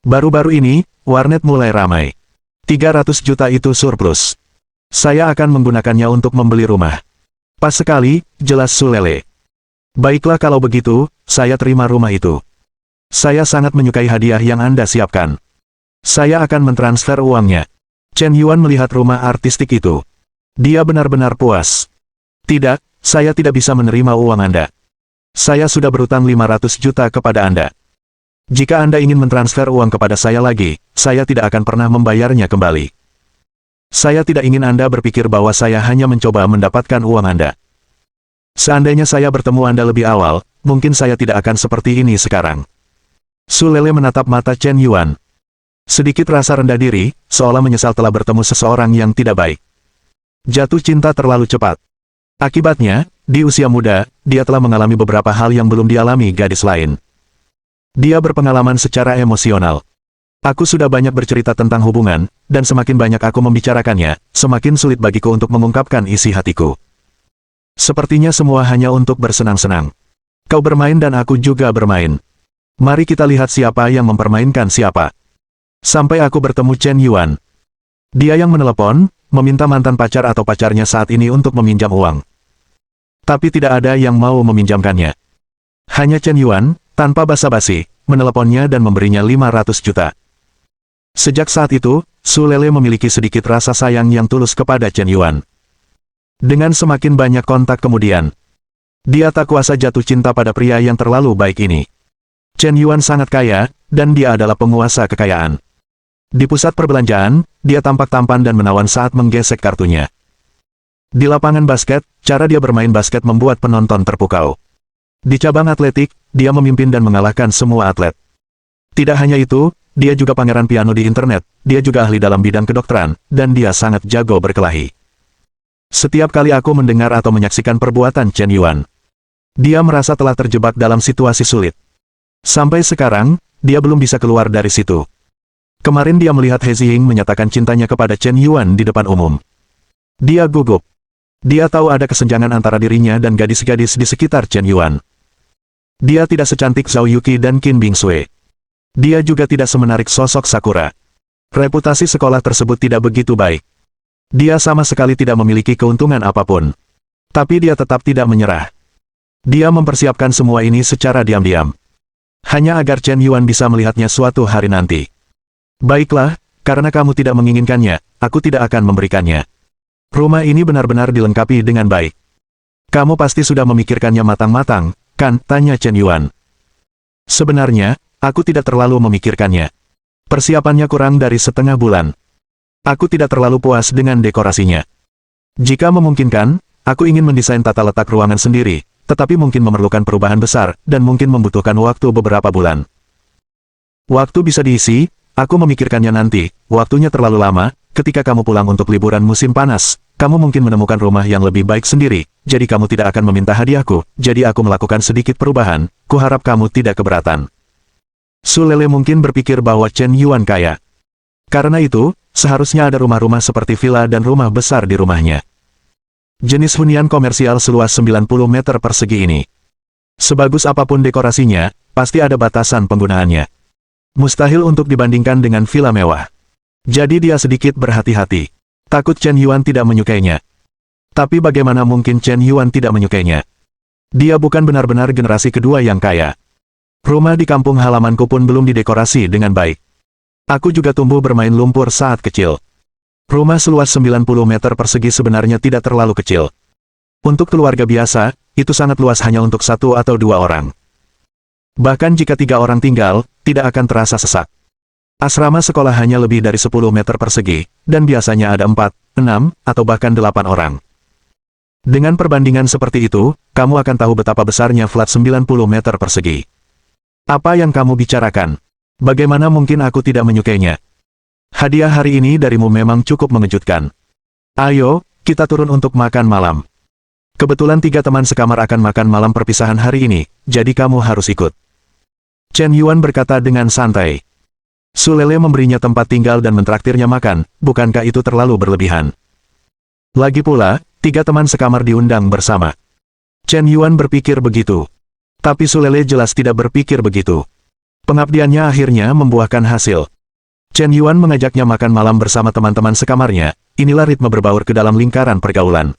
Baru-baru ini, warnet mulai ramai. 300 juta itu surplus. Saya akan menggunakannya untuk membeli rumah. Pas sekali, jelas Su Lele. Baiklah kalau begitu, saya terima rumah itu. Saya sangat menyukai hadiah yang Anda siapkan. Saya akan mentransfer uangnya. Chen Yuan melihat rumah artistik itu. Dia benar-benar puas. Tidak, saya tidak bisa menerima uang Anda. Saya sudah berutang 500 juta kepada Anda. Jika Anda ingin mentransfer uang kepada saya lagi, saya tidak akan pernah membayarnya kembali. Saya tidak ingin Anda berpikir bahwa saya hanya mencoba mendapatkan uang Anda. Seandainya saya bertemu Anda lebih awal, mungkin saya tidak akan seperti ini sekarang. Su Lele menatap mata Chen Yuan. Sedikit rasa rendah diri, seolah menyesal telah bertemu seseorang yang tidak baik. Jatuh cinta terlalu cepat. Akibatnya, di usia muda, dia telah mengalami beberapa hal yang belum dialami gadis lain. Dia berpengalaman secara emosional. Aku sudah banyak bercerita tentang hubungan, dan semakin banyak aku membicarakannya, semakin sulit bagiku untuk mengungkapkan isi hatiku. Sepertinya semua hanya untuk bersenang-senang. Kau bermain dan aku juga bermain. Mari kita lihat siapa yang mempermainkan siapa. Sampai aku bertemu Chen Yuan. Dia yang menelepon, meminta mantan pacar atau pacarnya saat ini untuk meminjam uang. Tapi tidak ada yang mau meminjamkannya. Hanya Chen Yuan, tanpa basa-basi, meneleponnya dan memberinya 500 juta. Sejak saat itu, Su Lele memiliki sedikit rasa sayang yang tulus kepada Chen Yuan. Dengan semakin banyak kontak kemudian, dia tak kuasa jatuh cinta pada pria yang terlalu baik ini. Chen Yuan sangat kaya, dan dia adalah penguasa kekayaan. Di pusat perbelanjaan, dia tampak tampan dan menawan saat menggesek kartunya. Di lapangan basket, cara dia bermain basket membuat penonton terpukau. Di cabang atletik, dia memimpin dan mengalahkan semua atlet. Tidak hanya itu, dia juga pangeran piano di internet, dia juga ahli dalam bidang kedokteran, dan dia sangat jago berkelahi. Setiap kali aku mendengar atau menyaksikan perbuatan Chen Yuan, dia merasa telah terjebak dalam situasi sulit. Sampai sekarang, dia belum bisa keluar dari situ. Kemarin dia melihat He Ziying menyatakan cintanya kepada Chen Yuan di depan umum. Dia gugup. Dia tahu ada kesenjangan antara dirinya dan gadis-gadis di sekitar Chen Yuan. Dia tidak secantik Zhao Yuqi dan Qin Bingsui. Dia juga tidak semenarik sosok Sakura. Reputasi sekolah tersebut tidak begitu baik. Dia sama sekali tidak memiliki keuntungan apapun. Tapi dia tetap tidak menyerah. Dia mempersiapkan semua ini secara diam-diam. Hanya agar Chen Yuan bisa melihatnya suatu hari nanti. Baiklah, karena kamu tidak menginginkannya, aku tidak akan memberikannya. Rumah ini benar-benar dilengkapi dengan baik. Kamu pasti sudah memikirkannya matang-matang, kan? Tanya Chen Yuan. Sebenarnya, aku tidak terlalu memikirkannya. Persiapannya kurang dari setengah bulan. Aku tidak terlalu puas dengan dekorasinya. Jika memungkinkan, aku ingin mendesain tata letak ruangan sendiri, tetapi mungkin memerlukan perubahan besar, dan mungkin membutuhkan waktu beberapa bulan. Waktu bisa diisi, aku memikirkannya nanti, waktunya terlalu lama, ketika kamu pulang untuk liburan musim panas, kamu mungkin menemukan rumah yang lebih baik sendiri, jadi kamu tidak akan meminta hadiahku, jadi aku melakukan sedikit perubahan, kuharap kamu tidak keberatan. Su Lele mungkin berpikir bahwa Chen Yuan kaya. Karena itu, seharusnya ada rumah-rumah seperti villa dan rumah besar di rumahnya. Jenis hunian komersial seluas 90 meter persegi ini. Sebagus apapun dekorasinya, pasti ada batasan penggunaannya. Mustahil untuk dibandingkan dengan villa mewah. Jadi dia sedikit berhati-hati. Takut Chen Yuan tidak menyukainya. Tapi bagaimana mungkin Chen Yuan tidak menyukainya? Dia bukan benar-benar generasi kedua yang kaya. Rumah di kampung halamanku pun belum didekorasi dengan baik. Aku juga tumbuh bermain lumpur saat kecil. Rumah seluas 90 meter persegi sebenarnya tidak terlalu kecil. Untuk keluarga biasa, itu sangat luas hanya untuk 1 atau 2 orang. Bahkan jika 3 orang tinggal, tidak akan terasa sesak. Asrama sekolah hanya lebih dari 10 meter persegi, dan biasanya ada 4, 6, atau bahkan 8 orang. Dengan perbandingan seperti itu, kamu akan tahu betapa besarnya flat 90 meter persegi. Apa yang kamu bicarakan? Bagaimana mungkin aku tidak menyukainya? Hadiah hari ini darimu memang cukup mengejutkan. Ayo, kita turun untuk makan malam. Kebetulan 3 teman sekamar akan makan malam perpisahan hari ini, jadi kamu harus ikut. Chen Yuan berkata dengan santai. Su Lele memberinya tempat tinggal dan mentraktirnya makan, bukankah itu terlalu berlebihan? Lagi pula, 3 teman sekamar diundang bersama. Chen Yuan berpikir begitu. Tapi Su Lele jelas tidak berpikir begitu. Pengabdiannya akhirnya membuahkan hasil. Chen Yuan mengajaknya makan malam bersama teman-teman sekamarnya, inilah ritme berbaur ke dalam lingkaran pergaulan.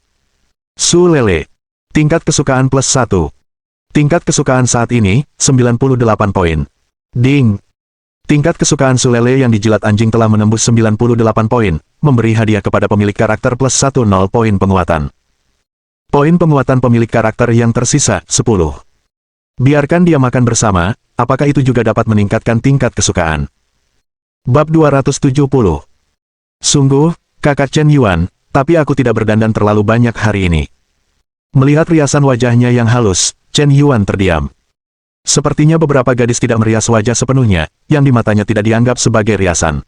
Su Lele. Tingkat kesukaan +1. Tingkat kesukaan saat ini, 98 poin. Ding. Tingkat kesukaan Su Lele yang dijilat anjing telah menembus 98 poin, memberi hadiah kepada pemilik karakter +10 poin penguatan. Poin penguatan pemilik karakter yang tersisa, 10. Biarkan dia makan bersama, apakah itu juga dapat meningkatkan tingkat kesukaan? Bab 270. Sungguh, kakak Chen Yuan, tapi aku tidak berdandan terlalu banyak hari ini. Melihat riasan wajahnya yang halus, Chen Yuan terdiam. Sepertinya beberapa gadis tidak merias wajah sepenuhnya, yang di matanya tidak dianggap sebagai riasan.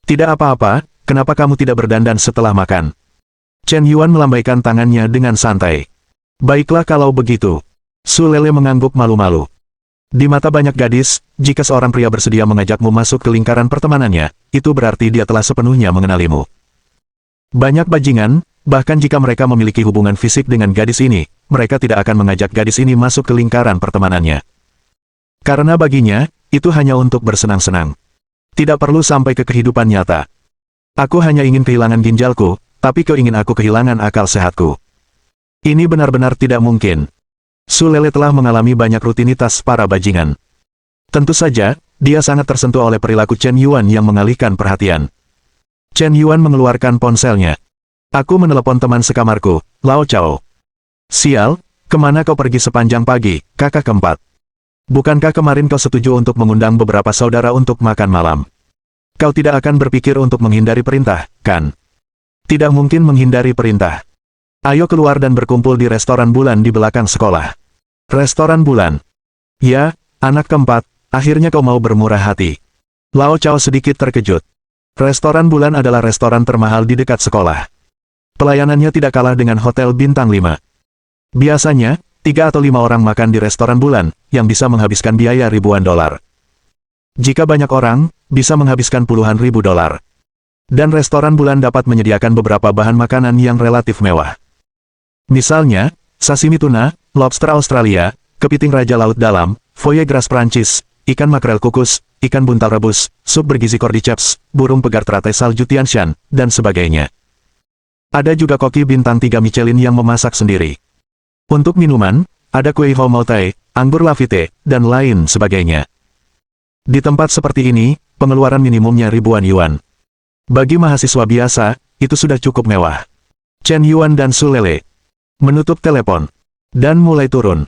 Tidak apa-apa, kenapa kamu tidak berdandan setelah makan? Chen Yuan melambaikan tangannya dengan santai. Baiklah kalau begitu. Su Lele mengangguk malu-malu. Di mata banyak gadis, jika seorang pria bersedia mengajakmu masuk ke lingkaran pertemanannya, itu berarti dia telah sepenuhnya mengenalimu. Banyak bajingan, bahkan jika mereka memiliki hubungan fisik dengan gadis ini, mereka tidak akan mengajak gadis ini masuk ke lingkaran pertemanannya. Karena baginya, itu hanya untuk bersenang-senang. Tidak perlu sampai ke kehidupan nyata. Aku hanya ingin kehilangan ginjalku, tapi kau ingin aku kehilangan akal sehatku. Ini benar-benar tidak mungkin. Su Lele telah mengalami banyak rutinitas para bajingan. Tentu saja, dia sangat tersentuh oleh perilaku Chen Yuan yang mengalihkan perhatian. Chen Yuan mengeluarkan ponselnya. Aku menelepon teman sekamarku, Lao Chao. Sial, kemana kau pergi sepanjang pagi, kakak keempat? Bukankah kemarin kau setuju untuk mengundang beberapa saudara untuk makan malam? Kau tidak akan berpikir untuk menghindari perintah, kan? Tidak mungkin menghindari perintah. Ayo keluar dan berkumpul di restoran bulan di belakang sekolah. Restoran bulan. Ya, anak keempat, akhirnya kau mau bermurah hati. Lao Chao sedikit terkejut. Restoran bulan adalah restoran termahal di dekat sekolah. Pelayanannya tidak kalah dengan hotel bintang 5. Biasanya, 3 atau 5 orang makan di restoran bulan, yang bisa menghabiskan biaya ribuan dolar. Jika banyak orang, bisa menghabiskan puluhan ribu dolar. Dan restoran bulan dapat menyediakan beberapa bahan makanan yang relatif mewah. Misalnya, sashimi tuna, lobster Australia, kepiting raja laut dalam, foie gras Prancis, ikan makrel kukus, ikan buntal rebus, sup bergizi cordyceps, burung pegar teratai salju Tianshan, dan sebagainya. Ada juga koki bintang 3 Michelin yang memasak sendiri. Untuk minuman, ada kue hou moutai, anggur lafite, dan lain sebagainya. Di tempat seperti ini, pengeluaran minimumnya ribuan yuan. Bagi mahasiswa biasa, itu sudah cukup mewah. Chen Yuan dan Su Lele menutup telepon dan mulai turun.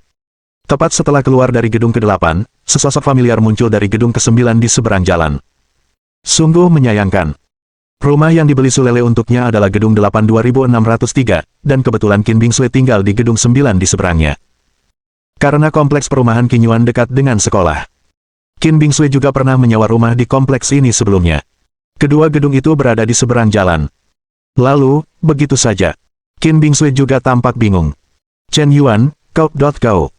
Tepat setelah keluar dari gedung ke-8, sesosok familiar muncul dari gedung ke-9 di seberang jalan. Sungguh menyayangkan. Rumah yang dibeli Su Lele untuknya adalah gedung 8 2603, dan kebetulan Qin Bingsui tinggal di gedung 9 di seberangnya. Karena kompleks perumahan Qin Yuan dekat dengan sekolah. Qin Bingsui juga pernah menyewa rumah di kompleks ini sebelumnya. Kedua gedung itu berada di seberang jalan. Lalu, begitu saja. Qin Bingsui juga tampak bingung. Chen Yuan, kau.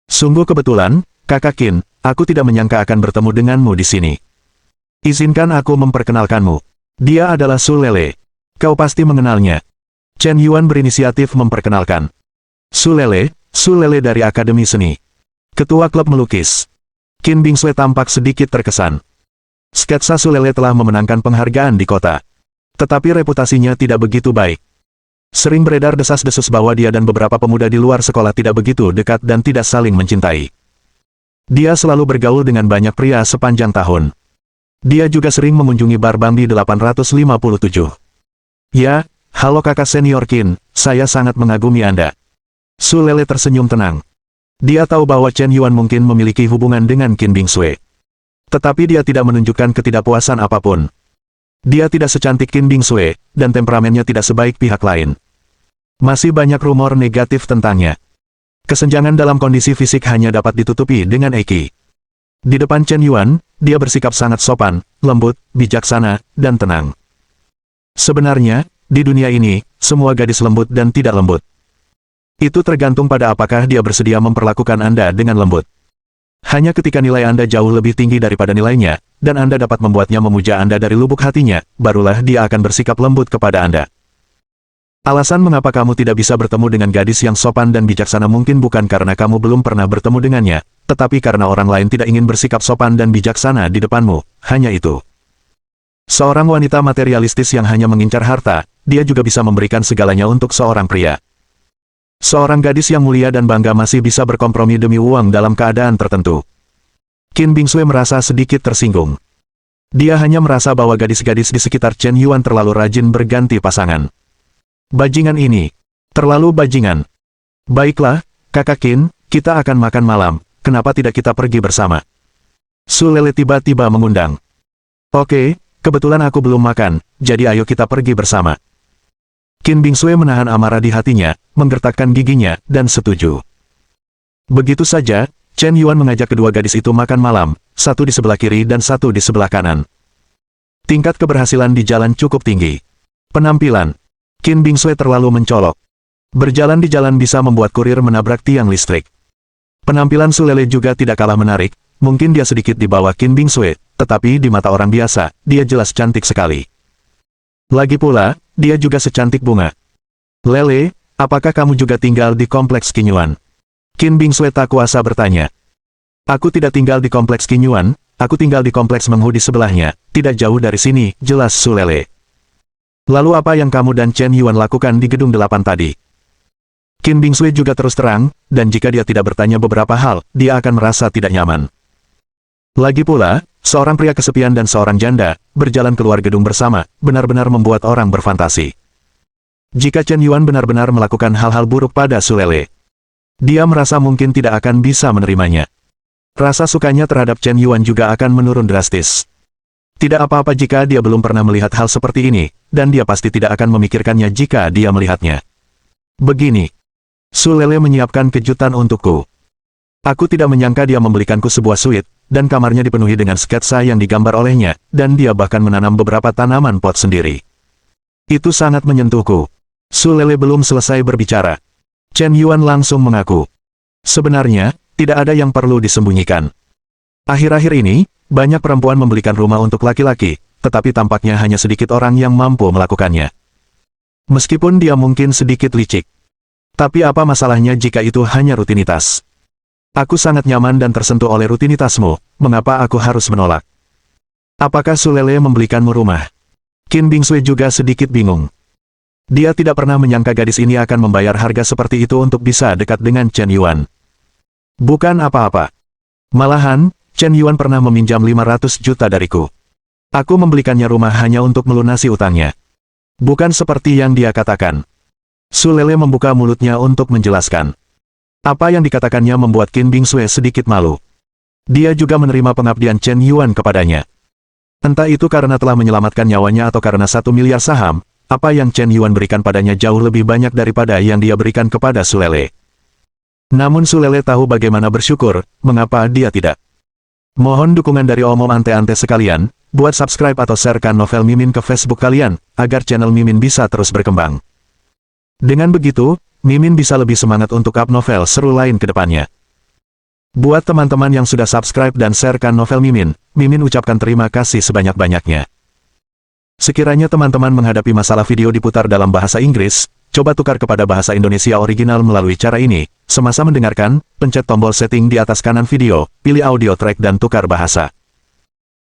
Sungguh kebetulan, kakak Qin, aku tidak menyangka akan bertemu denganmu di sini. Izinkan aku memperkenalkanmu. Dia adalah Su Lele. Kau pasti mengenalnya. Chen Yuan berinisiatif memperkenalkan. Su Lele dari Akademi Seni. Ketua klub melukis. Qin Bingsui tampak sedikit terkesan. Sketsa Su Lele telah memenangkan penghargaan di kota. Tetapi reputasinya tidak begitu baik. Sering beredar desas-desus bahwa dia dan beberapa pemuda di luar sekolah tidak begitu dekat dan tidak saling mencintai. Dia selalu bergaul dengan banyak pria sepanjang tahun. Dia juga sering mengunjungi bar Bangdi 857. Ya, halo kakak senior Qin, saya sangat mengagumi Anda. Su Lele tersenyum tenang. Dia tahu bahwa Chen Yuan mungkin memiliki hubungan dengan Qin Bingsui. Tetapi dia tidak menunjukkan ketidakpuasan apapun. Dia tidak secantik Qin Bingsui, dan temperamennya tidak sebaik pihak lain. Masih banyak rumor negatif tentangnya. Kesenjangan dalam kondisi fisik hanya dapat ditutupi dengan Eki. Di depan Chen Yuan, dia bersikap sangat sopan, lembut, bijaksana, dan tenang. Sebenarnya, di dunia ini, semua gadis lembut dan tidak lembut. Itu tergantung pada apakah dia bersedia memperlakukan Anda dengan lembut. Hanya ketika nilai Anda jauh lebih tinggi daripada nilainya, dan Anda dapat membuatnya memuja Anda dari lubuk hatinya, barulah dia akan bersikap lembut kepada Anda. Alasan mengapa kamu tidak bisa bertemu dengan gadis yang sopan dan bijaksana mungkin bukan karena kamu belum pernah bertemu dengannya, tetapi karena orang lain tidak ingin bersikap sopan dan bijaksana di depanmu, hanya itu. Seorang wanita materialistis yang hanya mengincar harta, dia juga bisa memberikan segalanya untuk seorang pria. Seorang gadis yang mulia dan bangga masih bisa berkompromi demi uang dalam keadaan tertentu. Qin Bingsui merasa sedikit tersinggung. Dia hanya merasa bahwa gadis-gadis di sekitar Chen Yuan terlalu rajin berganti pasangan. Bajingan ini. Terlalu bajingan. Baiklah, kakak Qin, kita akan makan malam, kenapa tidak kita pergi bersama? Su Lele tiba-tiba mengundang. Oke, kebetulan aku belum makan, jadi ayo kita pergi bersama. Qin Bingsui menahan amarah di hatinya, menggertakkan giginya, dan setuju. Begitu saja, Chen Yuan mengajak kedua gadis itu makan malam, satu di sebelah kiri dan satu di sebelah kanan. Tingkat keberhasilan di jalan cukup tinggi. Penampilan. Qin Bingsui terlalu mencolok. Berjalan di jalan bisa membuat kurir menabrak tiang listrik. Penampilan Su Lele juga tidak kalah menarik, mungkin dia sedikit di bawah Qin Bingsui, tetapi di mata orang biasa, dia jelas cantik sekali. Lagi pula, dia juga secantik bunga. Lele, apakah kamu juga tinggal di kompleks Qin Yuan? Qin Bingsui tak kuasa bertanya. Aku tidak tinggal di kompleks Qin Yuan, aku tinggal di kompleks Menghu di sebelahnya, tidak jauh dari sini, jelas Su Lele. Lalu apa yang kamu dan Chen Yuan lakukan di gedung 8 tadi? Qin Bingsui juga terus terang, dan jika dia tidak bertanya beberapa hal, dia akan merasa tidak nyaman. Lagi pula, seorang pria kesepian dan seorang janda, berjalan keluar gedung bersama, benar-benar membuat orang berfantasi. Jika Chen Yuan benar-benar melakukan hal-hal buruk pada Su Lele, dia merasa mungkin tidak akan bisa menerimanya. Rasa sukanya terhadap Chen Yuan juga akan menurun drastis. Tidak apa-apa jika dia belum pernah melihat hal seperti ini, dan dia pasti tidak akan memikirkannya jika dia melihatnya. Begini. Su Lele menyiapkan kejutan untukku. Aku tidak menyangka dia membelikanku sebuah suite, dan kamarnya dipenuhi dengan sketsa yang digambar olehnya, dan dia bahkan menanam beberapa tanaman pot sendiri. Itu sangat menyentuhku. Su Lele belum selesai berbicara. Chen Yuan langsung mengaku. Sebenarnya, tidak ada yang perlu disembunyikan. Akhir-akhir ini, banyak perempuan membelikan rumah untuk laki-laki, tetapi tampaknya hanya sedikit orang yang mampu melakukannya. Meskipun dia mungkin sedikit licik. Tapi apa masalahnya jika itu hanya rutinitas? Aku sangat nyaman dan tersentuh oleh rutinitasmu, mengapa aku harus menolak? Apakah Su Lele membelikanmu rumah? Qin Bingsui juga sedikit bingung. Dia tidak pernah menyangka gadis ini akan membayar harga seperti itu untuk bisa dekat dengan Chen Yuan. Bukan apa-apa. Malahan, Chen Yuan pernah meminjam 500 juta dariku. Aku membelikannya rumah hanya untuk melunasi utangnya. Bukan seperti yang dia katakan. Su Lele membuka mulutnya untuk menjelaskan. Apa yang dikatakannya membuat Qin Bingsui sedikit malu. Dia juga menerima pengabdian Chen Yuan kepadanya. Entah itu karena telah menyelamatkan nyawanya atau karena 1 miliar saham, apa yang Chen Yuan berikan padanya jauh lebih banyak daripada yang dia berikan kepada Su Lele. Namun Su Lele tahu bagaimana bersyukur, mengapa dia tidak. Mohon dukungan dari omom ante-ante sekalian, buat subscribe atau sharekan novel Mimin ke Facebook kalian, agar channel Mimin bisa terus berkembang. Dengan begitu, Mimin bisa lebih semangat untuk up novel seru lain ke depannya. Buat teman-teman yang sudah subscribe dan sharekan novel Mimin, Mimin ucapkan terima kasih sebanyak-banyaknya. Sekiranya teman-teman menghadapi masalah video diputar dalam bahasa Inggris, coba tukar kepada bahasa Indonesia original melalui cara ini. Semasa mendengarkan, pencet tombol setting di atas kanan video, pilih audio track dan tukar bahasa.